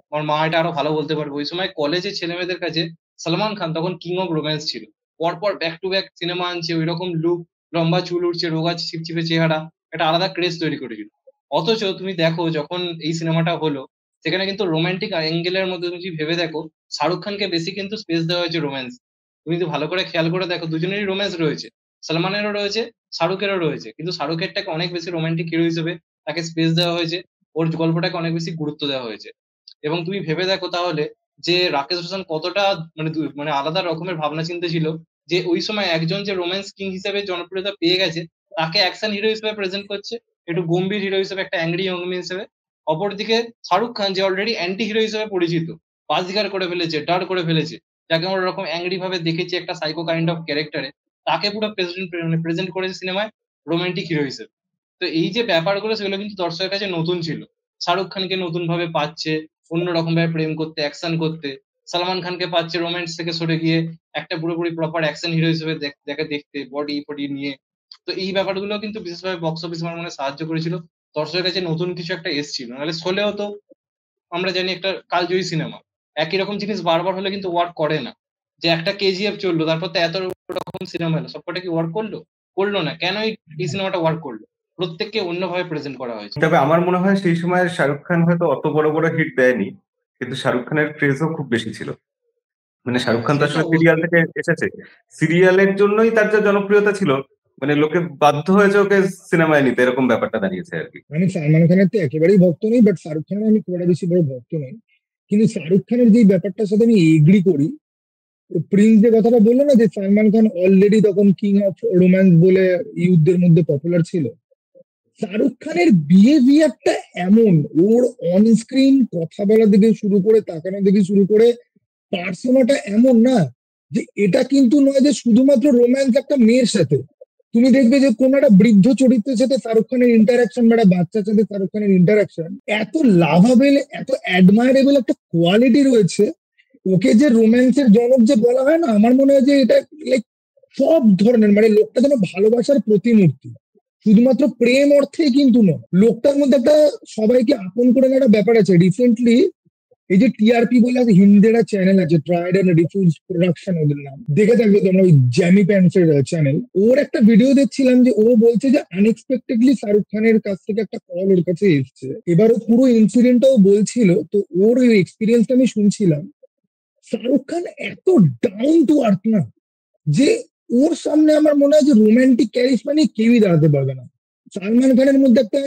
আমার মা এটা আরো ভালো বলতে পারবে, ওই সময় কলেজের ছেলেমেয়েদের কাছে সালমান খান তখন কিং অফ রোম্যান্স ছিল। পরপর ব্যাক টু ব্যাক সিনেমা আনছে, ওই রকম লুক, লম্বা চুল উঠছে, রোগা ছিপছিপে চেহারা, একটা আলাদা ক্রেজ তৈরি করেছিল। অথচ তুমি দেখো যখন এই সিনেমাটা হলো, সেখানে কিন্তু রোমান্টিক অ্যাঙ্গেলের মধ্যে তুমি যদি ভেবে দেখো, শাহরুখ খানকে বেশি কিন্তু স্পেস দেওয়া হয়েছে রোম্যান্স। তুমি যদি ভালো করে খেয়াল করে দেখো, দুজনেরই রোম্যান্স রয়েছে, সালমানেরও রয়েছে, শাহরুখেরও রয়েছে, কিন্তু শাহরুখেরটাকে অনেক বেশি রোমান্টিক হিরো হিসেবে তাকে স্পেস দেওয়া হয়েছে, ওর গল্পটাকে অনেক বেশি গুরুত্ব দেওয়া হয়েছে। এবং তুমি ভেবে দেখো তাহলে যে রাকেশ রোশন কতটা মানে আলাদা রকমের ভাবনা চিন্তা ছিল, যে ওই সময় একজন যে রোম্যান্স কিং হিসেবে জনপ্রিয়তা পেয়ে গেছে, তাকে অ্যাকশন হিরো হিসেবে প্রেজেন্ট করছে, একটু গম্ভীর হিরো হিসেবে, একটা অ্যাংরি ইয়ংম্যান হিসেবে। অপরদিকে শাহরুখ খান যে অলরেডি অ্যান্টি হিরো হিসেবে পরিচিত, বাজিগার করে ফেলেছে, ডার করে ফেলেছে, যাকে আমরা ওরকম অ্যাংরি ভাবে দেখেছি একটা সাইকো কাইন্ড অফ ক্যারেক্টারে, তাকে পুরো প্রেজেন্ট করেছে সিনেমায় রোমান্টিক হিরো হিসেবে। তো এই যে ব্যাপারগুলো, সেগুলো কিন্তু দর্শকের কাছে নতুন ছিল। শাহরুখ খানকে নতুন ভাবে পাচ্ছে অন্যরকম ভাবে প্রেম করতে, অ্যাকশন করতে। সালমান খানকে পাচ্ছে রোম্যান্স থেকে সরে গিয়ে একটা পুরোপুরি প্রপার অ্যাকশন হিরো হিসেবে দেখতে, বডি ফডি নিয়ে। তো এই ব্যাপারগুলো কিন্তু বিশেষভাবে বক্স অফিস আমার মনে হয় সাহায্য করেছিল, দর্শকের কাছে নতুন কিছু একটা এসছিল। নাহলে শোলেও তো আমরা জানি একটা কালজয়ী সিনেমা, একই রকম জিনিস বারবার হলে কিন্তু ওয়ার্ক করে না। যে একটা কেজিএফ চললো, তারপর তো এত রকম সিনেমা এলো, সবকটা কি ওয়ার্ক করলো? করলো না। কেন এই সিনেমাটা ওয়ার্ক করলো? প্রত্যেককে অন্যভাবে প্রেজেন্ট করা হয়েছে। তবে আমার মনে হয় সেই সময় শাহরুখ খান হয়তো অত বড় বড় হিট দেয়নি, কিন্তু শাহরুখ খানের ক্রেজও খুব বেশি ছিল। মানে শাহরুখ খান তো সে তো আসলে সিরিয়াল অবশ্যই। থেকে এসেছে, সিরিয়ালের জন্যই তার যে জনপ্রিয়তা ছিল, মানে লোকে বাধ্য হয়েছে ওকে সিনেমায় নিতে, এরকম ব্যাপারটা দাঁড়িয়েছে আর কি। আমি সালমান খানের তো একেবারেই ভক্ত নই, বাট শাহরুখ খানের আমি খুব একটা বেশি বড় ভক্ত নই। কিন্তু শাহরুখ খানের যে ব্যাপারটার সাথে আমি এগ্রি করি, প্রিন্স যে কথাটা বললো না, যে সালমান খান অলরেডি তখন কিং অফ রোম্যান্স বলে ইউথদের মধ্যে পপুলার ছিল। শাহরুখ খানের বিহেভিয়ারটা এমন, ওর অন স্ক্রিন কথা বলা থেকে শুরু করে, তাকানো থেকে শুরু করে, পার্সোনাটা এমন না যে এটা কিন্তু নয় যে শুধুমাত্র রোম্যান্স একটা মেয়ের সাথে। তুমি দেখবে যে কোন একটা বৃদ্ধ চরিত্রের সাথে শাহরুখ খানের ইন্টারাকশন বা একটা বাচ্চার সাথে শাহরুখ খানের ইন্টারাকশন এত লাভাবেল, এত অ্যাডমায়ারেবল একটা কোয়ালিটি রয়েছে। ওকে যে রোম্যান্সের জনক যে বলা হয় না, আমার মনে হয় যে এটা লাইক সব ধরনের, মানে লোকটা যেন ভালোবাসার প্রতিমূর্তি, শুধুমাত্র প্রেম অর্থে কিন্তু নয়। লোকটার মধ্যে একটা সবাইকে আপন করে নেওয়ার একটা ব্যাপার আছে। রিসেন্টলি এই যে টিআরপি বলে আছে, হিন্দি একটা চ্যানেল আছে, ট্রাইড এন্ড রিফিউজ প্রোডাকশন ওদের নাম, দেখে থাকবে তোমরা, ওই জ্যামি প্যান্সের চ্যানেল। ওর একটা ভিডিও দেখছিলাম যে ও বলছে যে আনএক্সপেক্টেডলি শাহরুখ খানের কাছ থেকে একটা কল ওর কাছে এসছে। এবার ও পুরো ইনসিডেন্টটাও বলছিল, তো ওর ওই এক্সপিরিয়েন্সটা আমি শুনছিলাম। শাহরুখ খান এত ডাউন টু আর্থ না, যে ওর সামনে আমার মনে হয় যে রোমান্টিক ক্যারিশমা নিয়ে কেউই দাঁড়াতে পারবে না। সালমান খানের মধ্যে একটা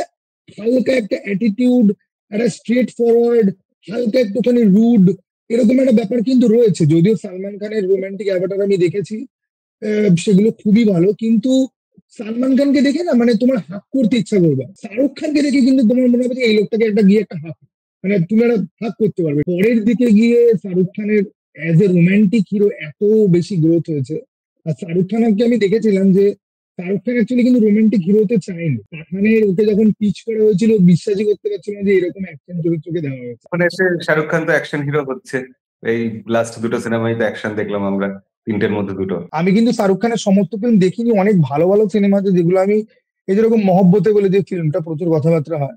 হালকা একটা অ্যাটিটিউড, একটা স্ট্রেট ফরওয়ার্ড, হালকা একটুখানি রুড, এরকম একটা ব্যাপার কিন্তু রয়েছে। যদিও সালমান খানের রোমান্টিক অ্যাভাটার আমি দেখেছি, সেগুলো খুবই ভালো, কিন্তু সালমান খানকে দেখে না মানে তোমার হাক করতে ইচ্ছা করবে। শাহরুখ খানকে দেখে কিন্তু তোমার মনে হবে যে এই লোকটাকে একটা গিয়ে একটা হাক, মানে তুমি একটা হাক করতে পারবে। পরের দিকে গিয়ে শাহরুখ খানের অ্যাজ এ রোমান্টিক হিরো এত বেশি গ্রোথ হয়েছে। আর শাহরুখ খানকে আমি দেখেছিলাম যে শাহরুখ খান অ্যাকচুয়ালি কিন্তু রোমান্টিক হিরো হতে চায়নি। পাঠানের ওকে যখন পিচ করা হয়েছিল, বিশ্বাসই করতে পারছিল না যে এরকম অ্যাকশন চরিত্রকে দেওয়া হয়েছে। মানে এসে শাহরুখ খান তো অ্যাকশন হিরো হচ্ছে, এই লাস্ট দুটো সিনেমাই তো অ্যাকশন দেখলাম আমরা, তিনটের মধ্যে দুটো। আমি কিন্তু শাহরুখ খানের সমস্ত ফিল্ম দেখিনি, অনেক ভালো ভালো সিনেমা আছে যেগুলো আমি, এই যেরকম মহব্বতে বলে যে ফিল্মটা প্রচুর কথাবার্তা হয়,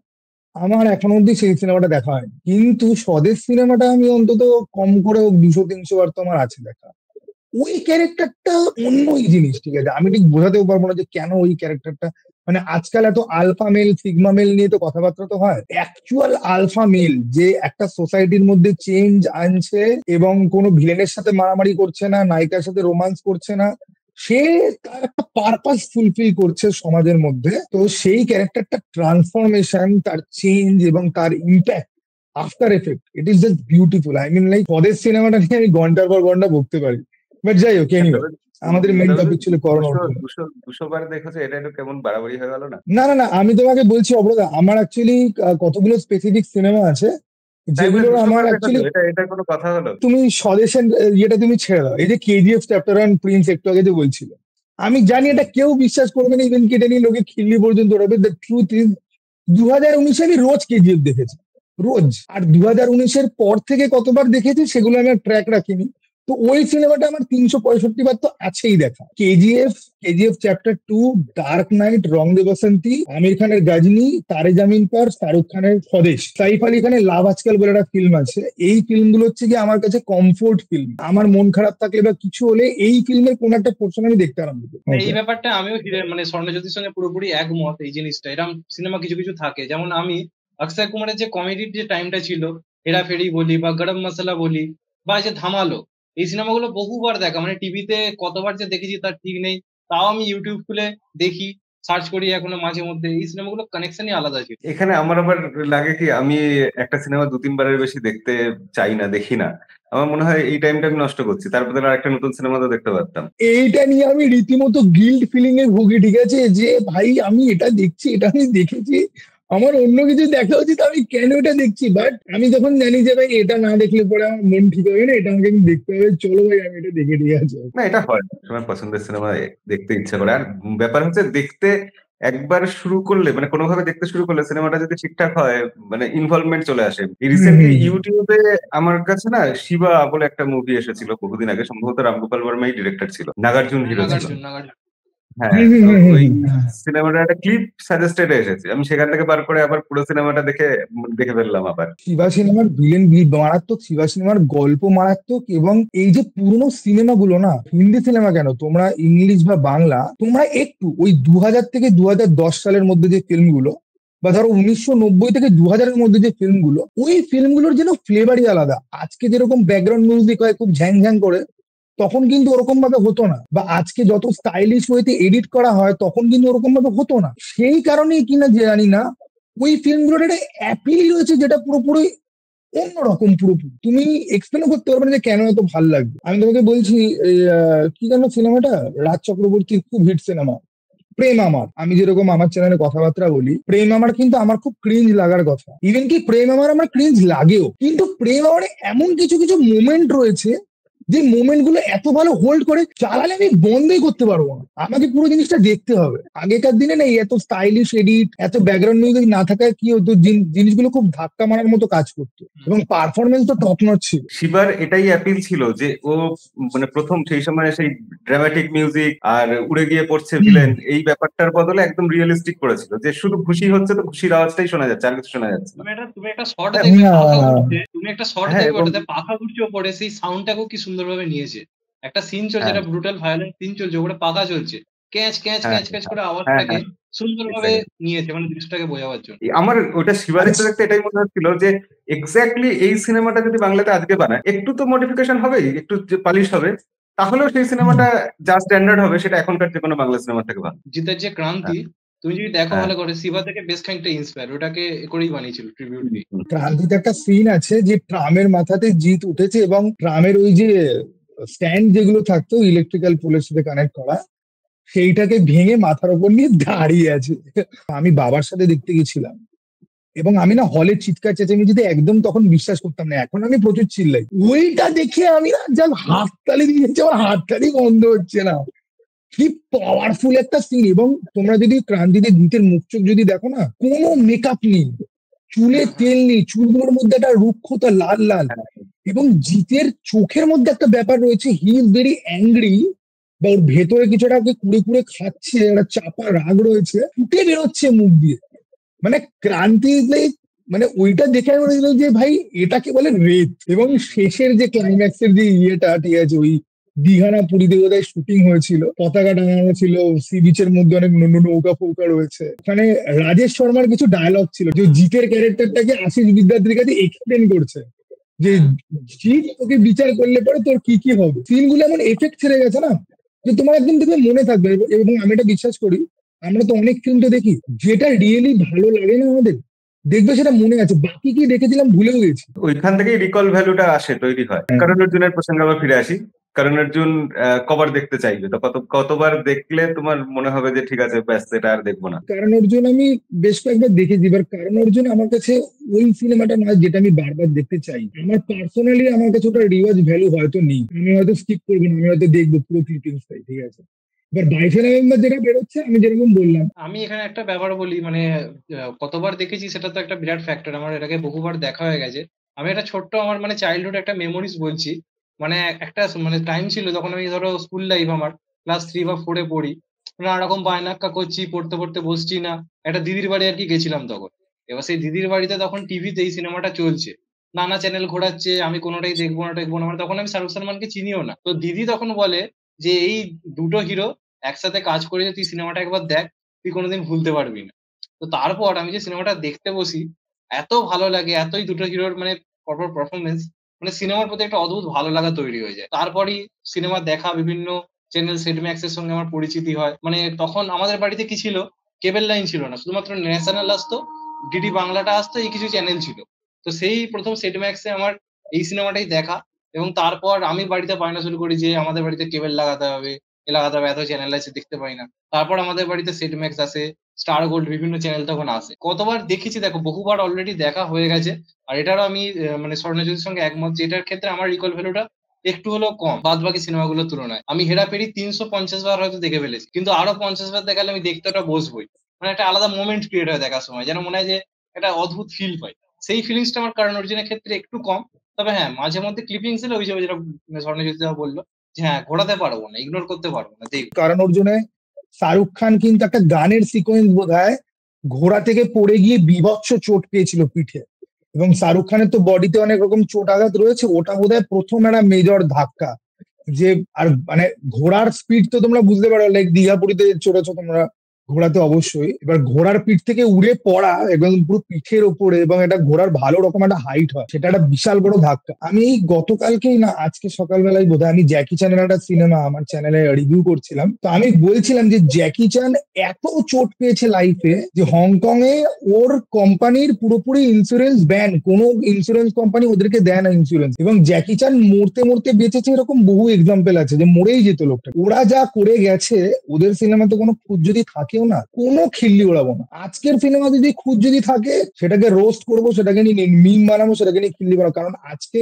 আমার এখনো অব্দি সেই সিনেমাটা দেখা হয়নি। কিন্তু স্বদেশ সিনেমাটা আমি অন্তত কম করে 200-300 বার তো আমার আছে দেখা। ওই ক্যারেক্টারটা অন্যই জিনিস, ঠিক আছে, আমি ঠিক বোঝাতেও পারবো না যে কেন ওই ক্যারেক্টারটা মানে আজকাল এত আলফা মেল সিগমা মেল নিয়ে তো কথাবার্তা তো হয়, অ্যাকচুয়াল আলফা মেল যে একটা সোসাইটির মধ্যে চেঞ্জ আনছে এবং কোনো ভিলেনের সাথে মারামারি করছে না, নায়িকার সাথে রোমান্স করছে না, সে তার একটা পারপাস ফুলফিল করছে সমাজের মধ্যে। তো সেই ক্যারেক্টারটা ট্রান্সফরমেশন, তার চেঞ্জ এবং তার impact after effect, it is just beautiful. I mean like পদের সিনেমাটা নিয়ে আমি ঘন্টার পর ঘন্টা বকতে পারি, বাট যাই হোক এনিওয়ে, আমাদের মেন টপিক ছিল করোনা। 200 বার দেখেছে, এটা একটু কেমন বাড়াবাড়ি হয়ে গেল না? না না না, আমি তোমাকে বলছি অবরোধা, আমার অ্যাকচুয়ালি কতগুলো স্পেসিফিক সিনেমা আছে যেগুলো আমার অ্যাকচুয়ালি, এটা কোনো কথা হলো? তুমি স্বদেশের ইয়েটা তুমি ছেড়ে দাও, এই যে কেজিএফ চ্যাপ্টার 1 প্রিন্স একটু আগে যে বলছিল, আমি জানি এটা কেউ বিশ্বাস করবে না, ইভেন কেটে নিয়ে লোকে খিল্লি পর্যন্ত উড়াবে। দ্য ট্রুথ ইজ 2019-এ আমি রোজ কেজিএফ দেখেছি, রোজ। আর 2019-এর পর থেকে কতবার দেখেছি সেগুলো আমি ট্র্যাক রাখিনি। তো ওই সিনেমাটা আমার 365 বার তো আছেই দেখা। কেজিএফ চ্যাপ্টার 2, ডার্ক নাইট, রং দে বসন্তী, আমির খানের গজনী, তারে জামিন পার, শাহরুখ খানের স্বদেশ, সাইফ আলী খানের লাভ আজকাল বলে একটা ফিল্ম আছে। এই ফিল্মগুলো হচ্ছে কি আমার কাছে কমফোর্ট ফিল্ম। আমার মন খারাপ থাকলে বা কিছু হলে এই ফিল্মের কোন একটা পোর্শন আমি দেখতে আরম্ভ করি। এই ব্যাপারটা আমিও মানে স্বর্ণজ্যোতির সঙ্গে পুরোপুরি একমত। এই জিনিসটা এরকম সিনেমা কিছু কিছু থাকে, যেমন আমি অক্ষয় কুমারের যে কমেডির যে টাইমটা ছিল, হেরাফেরি বলি বা গরম মশলা বলি বা যে ধামালো, এই সিনেমাগুলো বহুবার দেখা, মানে টিভিতে কতবার যে দেখেছি তার ঠিক নেই, তাও আমি ইউটিউব খুলে দেখি, সার্চ করি এখনো মাঝে মধ্যে। এই সিনেমাগুলো কানেকশনই আলাদা ছিল। এখানে আমার আবার লাগে কি, আমি একটা সিনেমা 2-3 বারের বেশি দেখতে চাই না, দেখি না। আমার মনে হয় এই টাইমটা আমি নষ্ট করছি, তারপরে আর একটা নতুন সিনেমা তো দেখতে পারতাম। এইটা নিয়ে আমি রীতিমতো গিল্ট ফিলিং এ ভুগি, ঠিক আছে, যে ভাই আমি এটা দেখছি, এটা আমি দেখেছি, আমার অন্য কিছু দেখা উচিত, আমি কেন এটা দেখছি? বাট আমি যখন জানি যে ভাই এটা না দেখলে পরে আমার মন ঠিক হবে না, এটা আমাকে দেখতে হবে, চলো ভাই আমি এটা দেখে দিয়ে আছে। না, এটা হয়, তোমার পছন্দের সিনেমা দেখতে ইচ্ছা করে। আর ব্যাপার হচ্ছে, দেখতে একবার শুরু করলে, মানে কোনোভাবে দেখতে শুরু করলে সিনেমাটা যদি ঠিকঠাক হয়, মানে ইনভলভমেন্ট চলে আসে। রিসেন্টলি ইউটিউবে আমার কাছে না শিবা বলে একটা মুভি এসেছিল বহুদিন আগে, সম্ভবত রামগোপাল বর্মাই ডিরেক্টর ছিল, নাগার্জুন হিরো ছিল। হ্যাঁ, তো ওই সিনেমাটার একটা ক্লিপ সাজেস্টেড এসেছে, আমি সেখান থেকে বার করে আবার পুরো সিনেমাটা দেখে ফেললাম আবার। শিবা সিনেমার ভিলেন মারাত্মক, শিবা সিনেমার গল্প মারাত্মক, এবং এই যে পুরনো সিনেমাগুলো না, হিন্দি সিনেমা কেন, তোমরা ইংলিশ বা বাংলা, তোমরা একটু ওই 2000 থেকে 2010 সালের মধ্যে যে ফিল্মগুলো, বা ধরো 1990 থেকে 2000-এর মধ্যে যে ফিল্মগুলো, ওই ফিল্মগুলোর যেন ফ্লেভারই আলাদা। আজকে যেরকম ব্যাকগ্রাউন্ড মিউজিক হয় খুব ঝ্যাং ঝ্যাং করে, তখন কিন্তু ওরকম ভাবে হতো না। বা আজকে যত স্টাইলিশ ওয়েতে এডিট করা হয়, তখন কিন্তু ওরকম ভাবে হতো না। সেই কারণেই কিনা জানি না ওই ফিল্মগুলোর একটা অ্যাপিল রয়েছে যেটা পুরোপুরি অন্যরকম। পুরোপুরি তুমি এক্সপ্লেন করতে পারবে না যে কেন এত ভালো লাগবে। আমি তোমাকে বলছি, কি জানো সিনেমাটা, রাজ চক্রবর্তীর খুব হিট সিনেমা প্রেম আমার। আমি যেরকম আমার চ্যানেলে কথাবার্তা বলি, প্রেম আমার কিন্তু আমার খুব ক্রিঞ্জ লাগার কথা, ইভেন কি প্রেম আমার ক্রিঞ্জ লাগেও, কিন্তু প্রেম আমার এমন কিছু কিছু মোমেন্ট রয়েছে যে মোমেন্ট গুলো এত ভালো হোল্ড করে, চালালে আমি বন্ধই করতে পারবো না, আমাকে পুরো জিনিসটা দেখতে হবে। আগেকার দিনে না এত স্টাইলিশ এডিট, এত ব্যাকগ্রাউন্ড মিউজিক না থাকায় কি হতো, জিনিসগুলো খুব ধাক্কা মারার মতো কাজ করতো, এবং পারফরমেন্স তো টপ নচ ছিল। শিবার এটাই অ্যাপিল ছিল যে ও মানে প্রথম সেই সময় সেই ড্রামাটিক মিউজিক আর উড়ে গিয়ে পড়ছে ভিলেন, এই ব্যাপারটার বদলে একদম রিয়েলিস্টিক করেছিল, যে শুধু খুশি হচ্ছে তো খুশির আওয়াজটাই শোনা যাচ্ছে, আর কিছু শোনা যাচ্ছে না। তুমি একটা শর্ট দেখবে পাখা ঘুরছে, তুমি একটা শর্ট দেখবে ওটাতে পাখা ঘুরছে ওপরে, সেই সাউন্ডটাকেও কি সুন্দরভাবে নিয়েছে। একটা সিন চলছে, একটা ব্রুটাল ভায়োলেন্ট সিন চলছে, ওপরে পাখা চলছে, ক্যাচ ক্যাচ ক্যাচ ক্যাচ করে আওয়াজটাকে সুন্দরভাবে নিয়েছে, মানে দৃশ্যটাকে বোঝাবার জন্য। আমার ওটা শিবা দেখতে দেখতে এটাই মনে হচ্ছিল যে এক্স্যাক্টলি এই সিনেমাটা যদি বাংলাতে আজকে বানায়, একটু তো মডিফিকেশন হবে, একটু পালিশ হবে, তাহলেও সেই সিনেমাটা যা স্ট্যান্ডার্ড হবে সেটা এখনকার যে কোনো বাংলা সিনেমা থেকে ভালো। জিতের যে ক্রান্তি, তুমি যদি দেখো ভালো করে, শিবা থেকে বেশ খানিকটা ইন্সপায়ার, ওটাকে করেই বানিয়েছিল ট্রিবিউট দিয়ে। ক্রান্তিতে একটা সিন আছে যে ট্রামের মাথাতে জিত উঠেছে, এবং ট্রামের ওই যে স্ট্যান্ড যেগুলো থাকতো ইলেকট্রিক্যাল পোলের সাথে কানেক্ট করা, সেইটাকে ভেঙে মাথার উপর নিয়ে দাঁড়িয়ে আছে। আমি বাবার সাথে দেখতে গেছিলাম, এবং আমি না হলে চিৎকার চেঁচামেচিতে একদম তখন বিশ্বাস করতাম না, এখন আমি প্রচুর চিল্লাই। ওইটা দেখে আমি না যা হাততালি দিয়েছি, আমার হাততালি বন্ধ হচ্ছে না। কি পাওয়ারফুল একটা সিন। এবং তোমরা যদি ক্রান্তিতে জিতের মুখ চোখ যদি দেখো না, কোনো মেকআপ নেই, চুলে তেল নেই, চুলগুলোর মধ্যে একটা রুক্ষতা লাল লাল, এবং জিতের চোখের মধ্যে একটা ব্যাপার রয়েছে, হি ইজ ভেরি অ্যাংরি, বা ওর ভেতরে কিছু একটা কুড়ে কুড়ে খাচ্ছে, একটা চাপা রাগ রয়েছে, ফুটে বেরোচ্ছে মুখ দিয়ে। মানে ক্রান্তি মানে ওইটা দেখে আমি বলেছিলাম যে ভাই এটাকে বলে রেপ। এবং শেষের যে ক্লাইম্যাক্সের যে ইয়েটা, ঠিক আছে, ওই দীঘা না পুরীতে বোধহয় শুটিং হয়েছিল, পতাকা টাঙানো ছিল, সি বিচের মধ্যে অনেক নৌকা ফৌকা রয়েছে। ওখানে রাজেশ শর্মার কিছু ডায়লগ ছিল, যে জিতের ক্যারেক্টারটাকে আশিস বিদ্যার্থীর কাছে এক্সপ্লেন করছে যে জিত তোকে বিচার করলে পরে তোর কি কি হবে। সিনগুলো এমন এফেক্ট ছেড়ে গেছে না, যে তোমার একদম দেখবে মনে থাকবে। এবং আমি এটা বিশ্বাস করি, আমরা তো অনেক ফিল্ম তো দেখি, যেটা রিয়েলি ভালো লাগে না আমাদের, দেখবে সেটা মনে আছে, বাকি কি দেখেছিলাম ভুলেও গেছি। ওইখান থেকেই রিকল ভ্যালুটা আসে, তৈরি হয়। করণ অর্জুনের প্রসঙ্গে আবার ফিরে আসি। করণ অর্জুন কবার দেখতে চাইবে, তো কতবার দেখলে তোমার মনে হবে যে ঠিক আছে, ব্যাস এটা আর দেখবো না? কারণ অর্জুন আমি বেশ কয়েকবার দেখেছি, এবার কারণ অর্জুন আমার কাছে ওই সিনেমাটা নয় যেটা আমি বারবার দেখতে চাই। আমার পার্সোনালি আমার কাছে ওটা রিওয়াজ ভ্যালু হয়তো নেই, আমি হয়তো স্কিপ করবো না, আমি হয়তো দেখবো পুরো ক্লিপিংসটাই, ঠিক আছে। এবার 22 নভেম্বর যেটা বেরোচ্ছে, আমি যেরকম বললাম, আমি এখানে একটা ব্যাপার বলি, মানে কতবার দেখেছি সেটা তো একটা বিরাট ফ্যাক্টর। আমার এটাকে বহুবার দেখা হয়ে গেছে। আমি একটা ছোট্ট আমার মানে চাইল্ডহুড একটা মেমোরিজ বলছি। মানে একটা মানে টাইম ছিল যখন আমি ধরো স্কুল লাইফ আমার ক্লাস 3 বা 4 পড়ি। নানা রকম বায়নাক্কা করছি, পড়তে পড়তে বসছি না। একটা দিদির বাড়ি আর কি গেছিলাম তখন। এবার সেই দিদির বাড়িতে তখন টিভিতে এই সিনেমাটা চলছে, নানা চ্যানেল ঘোরাচ্ছে, আমি কোনোটাই দেখবো না টেকবো না। মানে তখন আমি শাহরুখ সালমানকে চিনিও না। তো দিদি তখন বলে যে এই দুটো হিরো একসাথে কাজ করেছে, তুই সিনেমাটা একবার দেখ, তুই কোনোদিন ভুলতে পারবি না। তো তারপর আমি যে সিনেমাটা দেখতে বসি, এত ভালো লাগে, এতই দুটো হিরোর মানে পরপর পারফরমেন্স, মানে সিনেমার প্রতি একটা অদ্ভুত ভালো লাগা তৈরি হয়ে যায়। তারপরই সিনেমা দেখা, বিভিন্ন চ্যানেল সেট ম্যাক্স এর সঙ্গে আমার পরিচিতি হয়। মানে তখন আমাদের বাড়িতে কি ছিল, কেবল লাইন ছিল না, শুধুমাত্র ন্যাশনাল আসতো, ডিডি বাংলাটা আসতো, এই কিছু চ্যানেল ছিল। তো সেই প্রথম সেট ম্যাক্সে আমার এই সিনেমাটাই দেখা। এবং তারপর আমি বাড়িতে বায়না শুরু করি যে আমাদের বাড়িতে কেবল লাগাতে হবে, লাগাতে হবে, এত চ্যানেল আছে দেখতে পাই না। তারপর আমাদের বাড়িতে সেট ম্যাক্স আসে, স্টার গোল্ড, বিভিন্ন চ্যানেল তখন আসে। কতবার দেখেছি দেখো, বহুবার অলরেডি দেখা হয়ে গেছে। আর এটারও আমি মানে স্বর্ণজ্যোতির সঙ্গে একমত যে এটার ক্ষেত্রে আমার রিকল ভ্যালুটা একটু হলেও কম বাদ বাকি সিনেমাগুলোর তুলনায়। আমি হেরাফেরি 350 বার হয়তো দেখে ফেলেছি, কিন্তু আরো 50 বার দেখালে আমি দেখতে ওটা বসবই। মানে একটা আলাদা মোমেন্ট ক্রিয়েট হয় দেখার সময়, যেন মনে হয় যে একটা অদ্ভুত ফিল পাই। সেই ফিলিংসটা আমার কারণ অর্জুনের ক্ষেত্রে একটু কম। তবে হ্যাঁ, মাঝে মধ্যে ক্লিপিংস এলে ওই যে যেটা স্বর্ণজ্যোতি বললো যে হ্যাঁ, ঘোরাতে পারবো না, ইগনোর করতে পারবো না, দেখবো। কারণ অর্জুনে শাহরুখ খান কিন্তু একটা গানের সিকোয়েন্স বোধহয় ঘোড়া থেকে পড়ে গিয়ে বিভৎস চোট পেয়েছিল পিঠে, এবং শাহরুখ খানের তো বডিতে অনেক রকম চোট আঘাত রয়েছে, ওটা বোধহয় প্রথম একটা মেজর ধাক্কা। যে আর মানে ঘোড়ার স্পিড তো তোমরা বুঝতে পারো, লাইক দীঘাপুরীতে চড়েছো তোমরা ঘোড়াতে অবশ্যই, এবার ঘোড়ার পিঠ থেকে উড়ে পড়া একদম পুরো পিঠের ওপরে, এবং এটা ঘোড়ার ভালো রকম একটা হাইট হয়, সেটা একটা বিশাল বড় ধাক্কা। আমি গতকালকেই না আজকে সকালবেলায় বোধহয় আমি জ্যাকি চ্যানের একটা সিনেমা আমার চ্যানেলে রিভিউ করছিলাম, তো আমি বলছিলাম যে জ্যাকি চ্যান এত চোট পেয়েছে লাইফে যে হংকং এ ওর কোম্পানির পুরোপুরি ইন্স্যুরেন্স ব্যান, কোনো ইন্স্যুরেন্স কোম্পানি ওদেরকে দেয় না ইন্স্যুরেন্স, এবং জ্যাকি চ্যান মরতে মরতে বেঁচেছে, এরকম বহু এক্সাম্পল আছে যে মরেই যেত লোকটা। ওরা যা করে গেছে, ওদের সিনেমাতে কোনো খুঁত যদি থাকেও না, কোনো খিল্লি ওড়াবো না। আজকের সিনেমা যদি খুঁত যদি থাকে, সেটাকে রোস্ট করবো, সেটাকে নিয়ে মিম বানাবো, সেটাকে নিয়ে খিল্লি বানাবো, কারণ আজকে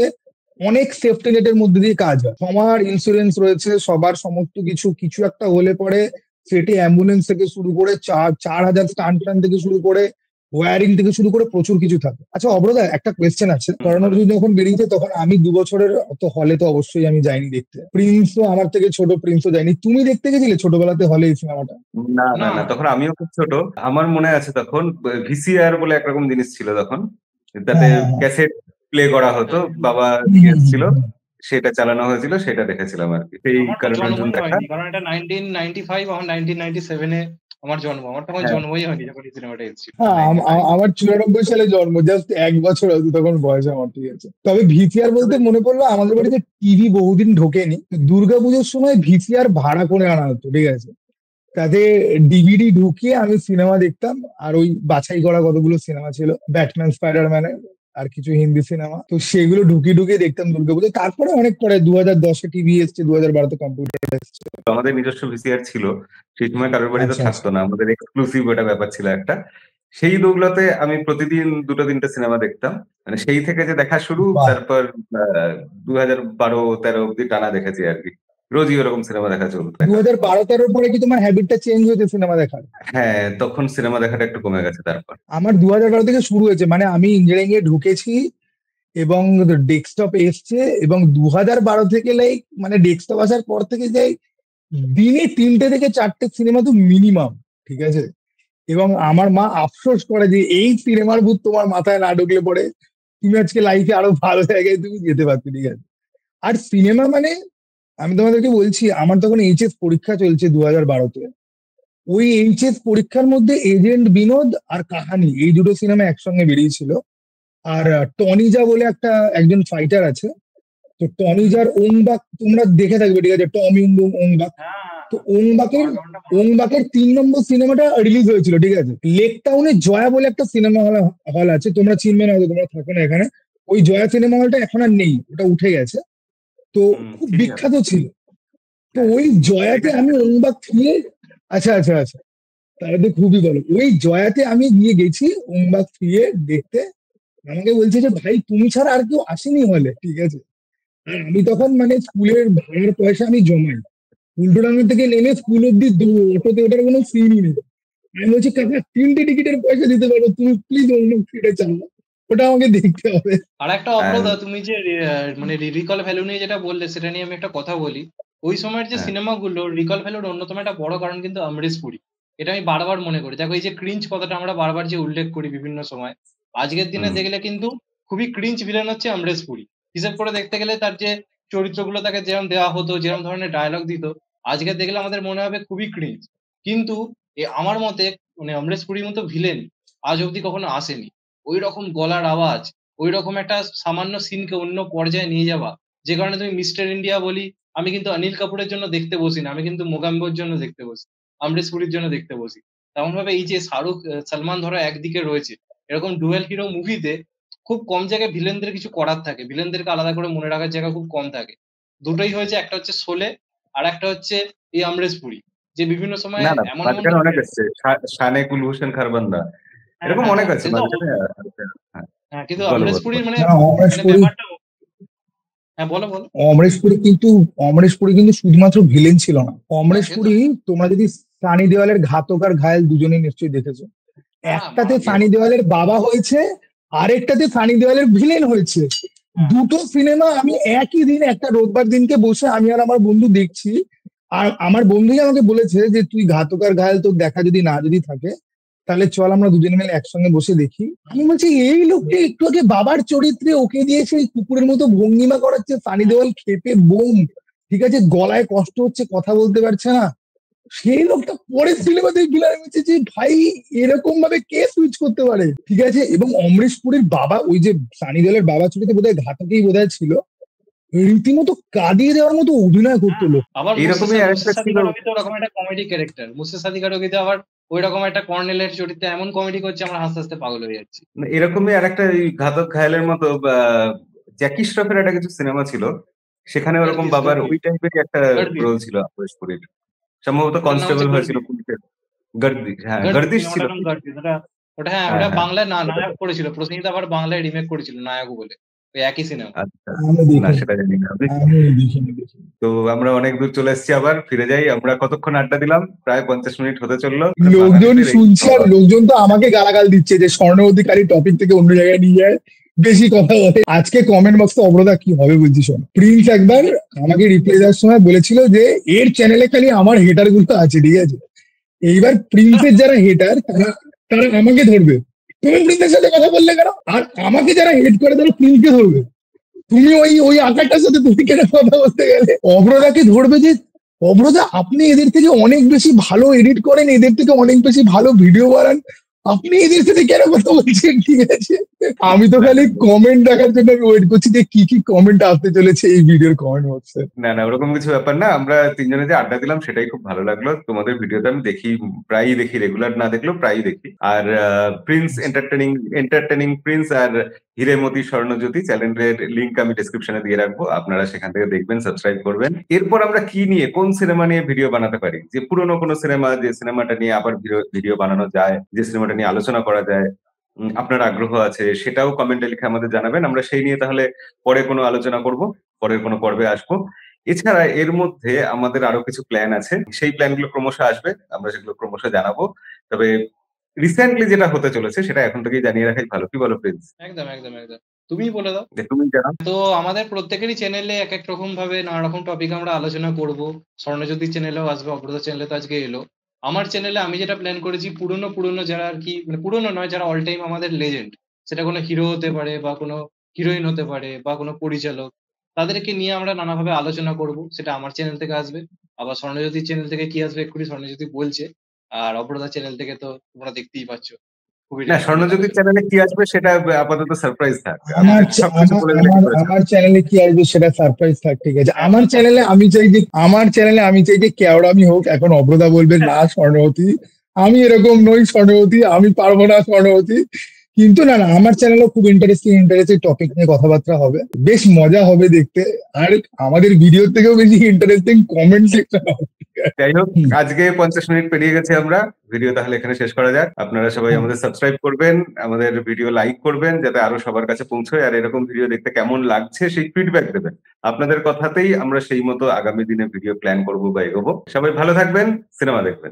অনেক সেফটি নেটের মধ্যে দিয়ে কাজ হয়, সবার ইন্স্যুরেন্স রয়েছে, সবার সমস্ত কিছু, কিছু একটা হলে পরে সেটি অ্যাম্বুলেন্স থেকে শুরু করে 4,000 স্টান্ট প্ল্যান থেকে শুরু করে ওয়ারিং থেকে শুরু করে প্রচুর কিছু থাকে। আচ্ছা অব্রদা, একটা কোয়েশ্চেন আছে, কারণ যখন বেরিয়েছে তখন আমি 2 বছরের তো হলে তো অবশ্যই আমি যাইনি দেখতে, প্রিন্সও আমার থেকে ছোট, প্রিন্সও যায়নি। তুমি দেখতে গেছিলে ছোটবেলাতে হলে এই সিনেমাটা? না না না, তখন আমিও খুব ছোট। আমার মনে আছে তখন ভিসিআর বলে একরকম জিনিস ছিল তখন, তাতে ক্যাসেট প্লে করা হতো, বাবা নিয়ে এসেছিল, সেটা চালানো হয়েছিল, সেটা দেখেছিলাম আর কি। সেই করণ অর্জুন দেখা, কারণ এটা 1995 এবং 1997 এ আমার জন্ম, আমার তখন জন্মই হয়নি যখন এই সিনেমাটা এসেছিল। আমার 94 সালে জন্ম, জাস্ট 1 বছর হয়তো তখন বয়স আমার, ঠিক আছে। তবে ভিসিআর বলতে মনে পড়লো, আমাদের বাড়িতে টিভি বহুদিন ঢোকেনি, দুর্গাপুজোর সময় ভিসিআর ভাড়া করে আনা হতো, ঠিক আছে, তাতে ডিভিডি ঢুকিয়ে আমি সিনেমা দেখতাম। আর ওই বাছাই করা কতগুলো সিনেমা ছিল, ব্যাটম্যান, স্পাইডারম্যানের, আর কিছু হিন্দি সিনেমা, তো সেগুলো ঢুকিয়ে ঢুকিয়ে দেখতাম দুর্গাপুজো। তারপরে অনেক পরে 2010-এ টিভি এসছে, 2012-তে কম্পিউটার এসছে। আমাদের নিজস্ব ভিসিআর ছিল, সেই সময় কারোর বাড়িতে থাকতো না, আমাদের এক্সক্লুসিভ ওটা ব্যাপার ছিল একটা। সেই দৌলতে আমি প্রতিদিন 2-3টে সিনেমা দেখতাম, মানে সেই থেকে যে দেখা শুরু, তারপর 2012-13 অব্দি টানা দেখেছি আর কি, রোজই ওরকম সিনেমা দেখা চলতো। 2012-13 পরে কি তোমার হ্যাবিটটা চেঞ্জ হয়েছে সিনেমা দেখার? হ্যাঁ, তখন সিনেমা দেখাটা একটু কমে গেছে। তারপর আমার 2012 থেকে শুরু হয়েছে, মানে আমি ইঞ্জিনিয়ারিং এ ঢুকেছি এবং ডেস্কটপ এসছে, এবং 2012 থেকে লাইক মানে ডেস্কটপ আসার পর থেকে যাই দিনে 3টে থেকে 4টে সিনেমা তো মিনিমাম, ঠিক আছে। এবং আমার মা আফসোস করে যে এই সিনেমার ভূত তোমার মাথায় না ঢুকলে পরে তুমি আজকে লাইফে আরো ভালো জায়গায় তুমি যেতে পারছো, ঠিক আছে। আর সিনেমা মানে আমি তোমাদেরকে বলছি, আমার তখন এইচএস পরীক্ষা চলছে 2012-তে। ওই এইচএস পরীক্ষার মধ্যে এজেন্ট বিনোদ আর কাহানি এই দুটো সিনেমা একসঙ্গে বেরিয়েছিল। আর টনিজা বলে একজন ফাইটার আছে, তো টনিজার ওংবাক তোমরা দেখে থাকবে, ঠিক আছে, টম ইউং ওংবাক। তো ওংবাকের 3 নম্বর সিনেমাটা রিলিজ হয়েছিল, ঠিক আছে। লেক টাউনে জয়া বলে একটা সিনেমা হল আছে, তোমরা চিনবে না হয়তো, তোমরা থাকো না এখানে। ওই জয়া সিনেমা হলটা এখন আর নেই, ওটা উঠে গেছে। তো খুব চিনি আমি। বিখ্যাত ছিল। তো ওই জয়াতে আমি ওংবাক দিয়ে, আচ্ছা আচ্ছা আচ্ছা, তাহলে তো খুবই ভালো। ওই জয়াতে আমি গেছি ওংবাক দিয়ে দেখতে। আমাকে বলছে যে ভাই তুমি ছাড়া আর কেউ আসেনি হলে, ঠিক আছে। আর আমি তখন মানে স্কুলের ভাড়ার পয়সা আমি জমাই, উল্টোডাঙ্গা থেকে নেমে স্কুল অব্দি অটোতে ওঠার কোনো সিনই নেই। আমি বলছি কাকা 3টে টিকিটের পয়সা দিতে পারবো, তুমি প্লিজ অন্য সিটে চালাও, ওটা আমাকে দেখতে হবে। আর একটা আর অপরাধ, তুমি যে মানে রিকল ভ্যালু নিয়ে যেটা বললে সেটা নিয়ে আমি একটা কথা বলি। ওই সময়ের যে হ্যাঁ, সিনেমাগুলো রিকল ভ্যালুর অন্যতম একটা বড় কারণ কিন্তু অমরেশ পুরী। এটা আমি বারবার মনে করি। দেখো এই যে ক্রিঞ্জ কথাটা আমরা বারবার যে উল্লেখ করি বিভিন্ন সময়, আজকের দিনে হুম, দেখলে কিন্তু খুবই ক্রিঞ্জ ভিলেন হচ্ছে অমরেশ পুরী। হিসেব করে দেখতে গেলে তার যে চরিত্রগুলো তাকে যেরকম দেওয়া হতো, যেরকম ধরনের ডায়লগ দিত, আজকে দেখলে আমাদের মনে হবে খুবই ক্রিঞ্জ। কিন্তু আমার মতে মানে অমরেশ পুরীর মতো ভিলেন আজ অব্দি কখনো আসেনি। ওই রকম গলার আওয়াজ, ওই রকম একটা সামান্য সিনকে অন্য পর্যায়ে নিয়ে যাওয়া, যে কারণে তুমি মিস্টার ইন্ডিয়া বলি, আমি কিন্তু অনিল কাপুরের জন্য দেখতে বসি না, আমি কিন্তু মোগাম্বোর জন্য দেখতে বসি, অমরেশ পুরীর জন্য দেখতে বসি। তেমন ভাবে এই যে শাহরুখ সালমান ধরো একদিকে রয়েছে, এরকম ডুয়েল হিরো মুভিতে খুব কম জায়গায় ভিলেনদের কিছু করার থাকে, ভিলেনদেরকে আলাদা করে মনে রাখার জায়গা খুব কম থাকে। দুটোই হয়েছে, একটা হচ্ছে শোলে আর একটা হচ্ছে এই অমরেশ পুরী, যে বিভিন্ন সময় না না, এমন এমন মাঝখানে অনেক এসছে, শানে কুলভূষণ খারবান্দা, হ্যাঁ এরকম হ্যাঁ অনেক হ্যাঁ আছে কিন্তু মাঝখানে। হ্যাঁ, হ্যাঁ কিন্তু বলো অমরেশ বলো পুরীর বলো। মানে না, অমরেশ মানে পুরী, ব্যাপারটা, হ্যাঁ বলো বলো। অমরেশ পুরী কিন্তু শুধুমাত্র ভিলেন ছিল না। হ্যাঁ অমরেশ সে তো, পুরী, তোমরা যদি সানি দেওয়ালের ঘাতক আর ঘায়েল দুজনেই নিশ্চয়ই দেখেছো। হ্যাঁ একটাতে মারাত্মক। সানি দেওয়ালের বাবা হয়েছে, আরেকটাতে সানি দেওয়ালের ভিলেন হয়েছে। হ্যাঁ দুটো সিনেমা আমি একই দিন একটা রোববার দিনকে বসে আমি আর আমার বন্ধু দেখছি। আর আমার বন্ধুই আমাকে বলেছে যে তুই ঘাতক আর ঘায়েল তোর দেখা যদি থাকে, তাহলে চল আমরা দুজনে মিলে একসঙ্গে বসে দেখি। আমি বলছি এই লোকটা একটু আগে বাবার চরিত্রে ওকে দিয়ে সেই কুকুরের মতো ভঙ্গিমা করাচ্ছে, সানি দেওয়াল খেপে বোম, ঠিক আছে, গলায় কষ্ট হচ্ছে, কথা বলতে পারছে না। সেই লোকটা পরের সিনেমাতে গিলার হচ্ছে যে ভাই এরকম ভাবে কে সুইচ করতে পারে, ঠিক আছে। এবং অমরেশ পুরীর বাবা, ওই যে সানি দেওয়ালের বাবা চরিত্রে বোধহয় ঘাতকেই বোধহয় ছিল, রীতিমতো কাঁদিয়ে দেওয়ার মতো অভিনয় করতো লোক। আবার এইরকমই আরেকটা মুসে ছিল। সাদিকারও তো ওরকম একটা কমেডি ক্যারেক্টার, মুসে সাদিকারও কিন্তু আবার ওই রকম একটা কর্নেলের চরিত্রে এমন কমেডি করছে আমরা হাসতে হাসতে পাগল হয়ে যাচ্ছি। এরকমই আরেকটা এই ঘাতক ঘায়েলের মতো জ্যাকি শ্রফের একটা কিছু সিনেমা ছিল, সেখানে ওরকম গার্দিস বাবার গার্দিস ওই টাইপের একটা গার্দিস রোল ছিল আমরেশ পুরীর। সম্ভবত ওটার নাম হচ্ছে কনস্টেবল হয়েছিল গার্দিস। পুলিশের। গর্দিশ, হ্যাঁ গার্দিস গর্দিশ ছিল। সিনেমাটার নাম গার্দিস। ওটা ওটা হ্যাঁ, হ্যাঁ ওটা হ্যাঁ, বাংলায় না ওটা নায়ক তো। করেছিল, প্রসেনজিৎ আবার বাংলায় রিমেক করেছিল নায়ক বলে, ওই একই সিনেমা। আচ্ছা, আমি না দেখিনি, সেটা জানি না আমি। আমি দেখিনি। তো আমরা অনেক দূর চলে এসেছি, আবার ফিরে যাই। আমরা কতক্ষণ আড্ডা দিলাম? প্রায় 50 মিনিট হতে চললো। লোকজন বাঙালিদের এই শুনছে আর স্বভাব। লোকজন তো আমাকে গালাগাল দিচ্ছে যে স্বর্ণ অধিকারী টপিক থেকে অন্য জায়গায় নিয়ে যায়, বেশি কথা বলে। আজকে কমেন্ট বক্সে অবরোধা কি হবে বলছি শোন। প্রিন্স একবার আমাকে রিপ্লাই দেওয়ার সময় বলেছিল যে এর চ্যানেলে খালি আমার হেটার গুলো আছে, ঠিক আছে। এইবার প্রিন্সের যারা হেটার তারা তারা আমাকে ধরবে, তুমি প্রিন্সের সাথে কথা বললে কেন, আর আমাকে যারা হেট করে তারা প্রিন্সকে ধরবে, তুমি ওই ওই আকারটার সাথে তুমি কেন কথা বলতে গেলে। অবরোধাকে ধরবে যে অবরোধা আপনি এদের থেকে অনেক বেশি ভালো এডিট করেন, এদের থেকে অনেক বেশি ভালো ভিডিও বানান, আপনি এদের সাথে কেন কথা বলছেন, ঠিক আছে। আমি তো না খালি না কমেন্ট দেখার জন্য ওয়েট করছি যে কি কি কমেন্ট আসতে চলেছে এই ভিডিওর কমেন্ট বক্সে। না না, ওরকম কিছু ব্যাপার না। আমরা তিনজনে যে আড্ডা দিলাম সেটাই খুব ভালো লাগলো। তোমাদের ভিডিও তো আমি দেখি, প্রায়ই দেখি, রেগুলার না দেখলেও প্রায়ই দেখি। আর প্রিন্স এন্টারটেনিং এন্টারটেনিং প্রিন্স আর হিরেমতি স্বর্ণজ্যোতি চ্যানেলের লিংক আমি ডেসক্রিপশনে দিয়ে রাখবো, আপনারা সেখান থেকে দেখবেন, সাবস্ক্রাইব করবেন। এরপর আমরা কি নিয়ে, কোন সিনেমা নিয়ে ভিডিও বানাতে পারি, যে পুরোনো কোনো সিনেমা, যে সিনেমাটা নিয়ে আবার ভিডিও বানানো যায়, যে সিনেমাটা নিয়ে আলোচনা করা যায়, আপনার আগ্রহ আছে, সেটাও কমেন্টে লিখে আমাদের জানাবেন। আমরা সেই নিয়ে তাহলে পরে কোনো আলোচনা করব, পরের কোনো পর্বে আসবো। এছাড়া এর মধ্যে আমাদের আরো কিছু প্ল্যান আছে, সেই প্ল্যানগুলো ক্রমশ আসবে, আমরা সেগুলো ক্রমশ জানাবো। তবে রিসেন্টলি যেটা হতে চলেছে সেটা এখন থেকেই জানিয়ে রাখাই ভালো, কি বলো প্রিন্স? একদম একদম একদম, তুমিই বলে দাও। যে তুমি জানাও। তো আমাদের প্রত্যেকেরই চ্যানেলে এক এক রকম ভাবে নানা রকম টপিক আমরা আলোচনা করব। স্বর্ণজ্যোতির চ্যানেলেও আসবে, অপরাধ চ্যানেলে তো আজকে এলো। আমার চ্যানেলে আমি যেটা প্ল্যান করেছি, পুরনো পুরনো যারা আর কি, মানে পুরনো নয়, যারা অল টাইম আমাদের লেজেন্ড, সেটা কোনো হিরো হতে পারে বা কোনো হিরোইন হতে পারে বা কোনো পরিচালক, তাদেরকে নিয়ে আমরা নানাভাবে আলোচনা করব, সেটা আমার চ্যানেল থেকে আসবে, আবার স্বর্ণজ্যোতির চ্যানেল থেকে কি আসবে এক্ষুনি স্বর্ণজ্যোতি বলছে, আর অপরাধা চ্যানেল থেকে তো তোমরা দেখতেই পাচ্ছ খুবই না, ডেডিকেটেড স্বর্ণজ্যোতির আলোচনা। চ্যানেলে কি আসবে সেটা আপাতত সারপ্রাইজ থাক, আমি আমার সবকিছু বলে দিলে কি করে ছাড়বো? আমার চ্যানেলে কি আসবে সেটা সারপ্রাইজ থাক, ঠিক আছে। আমার চ্যানেলে আমি চাই যে কেওড়ামি হোক, এখন অব্রতা বলবে না স্বর্ণবতী, আমি এরকম নই স্বর্ণবতী, আমি পারবো না স্বর্ণবতী। কিন্তু না, আমার চ্যানেলও খুব ইন্টারেস্টিং টপিক নিয়ে কথাবার্তা হবে, বেশ মজা হবে দেখতে, আর আমাদের ভিডিও থেকেও বেশি ইন্টারেস্টিং কমেন্ট সেকশন হবে। যাই হোক, হুম। আজকে 50 মিনিট পেরিয়ে গেছে, আমরা ভিডিও তাহলে এখানে শেষ করা যাক। আপনারা সবাই আমাদের সাবস্ক্রাইব করবেন, আমাদের ভিডিও লাইক করবেন, যাতে আরো সবার কাছে পৌঁছয়, আর এরকম ভিডিও দেখতে কেমন লাগছে সেই ফিডব্যাক দেবেন। আপনাদের কথাতেই আমরা সেই মতো আগামী দিনে ভিডিও প্ল্যান করবো বা এগোবো। সবাই ভালো থাকবেন, সিনেমা দেখবেন।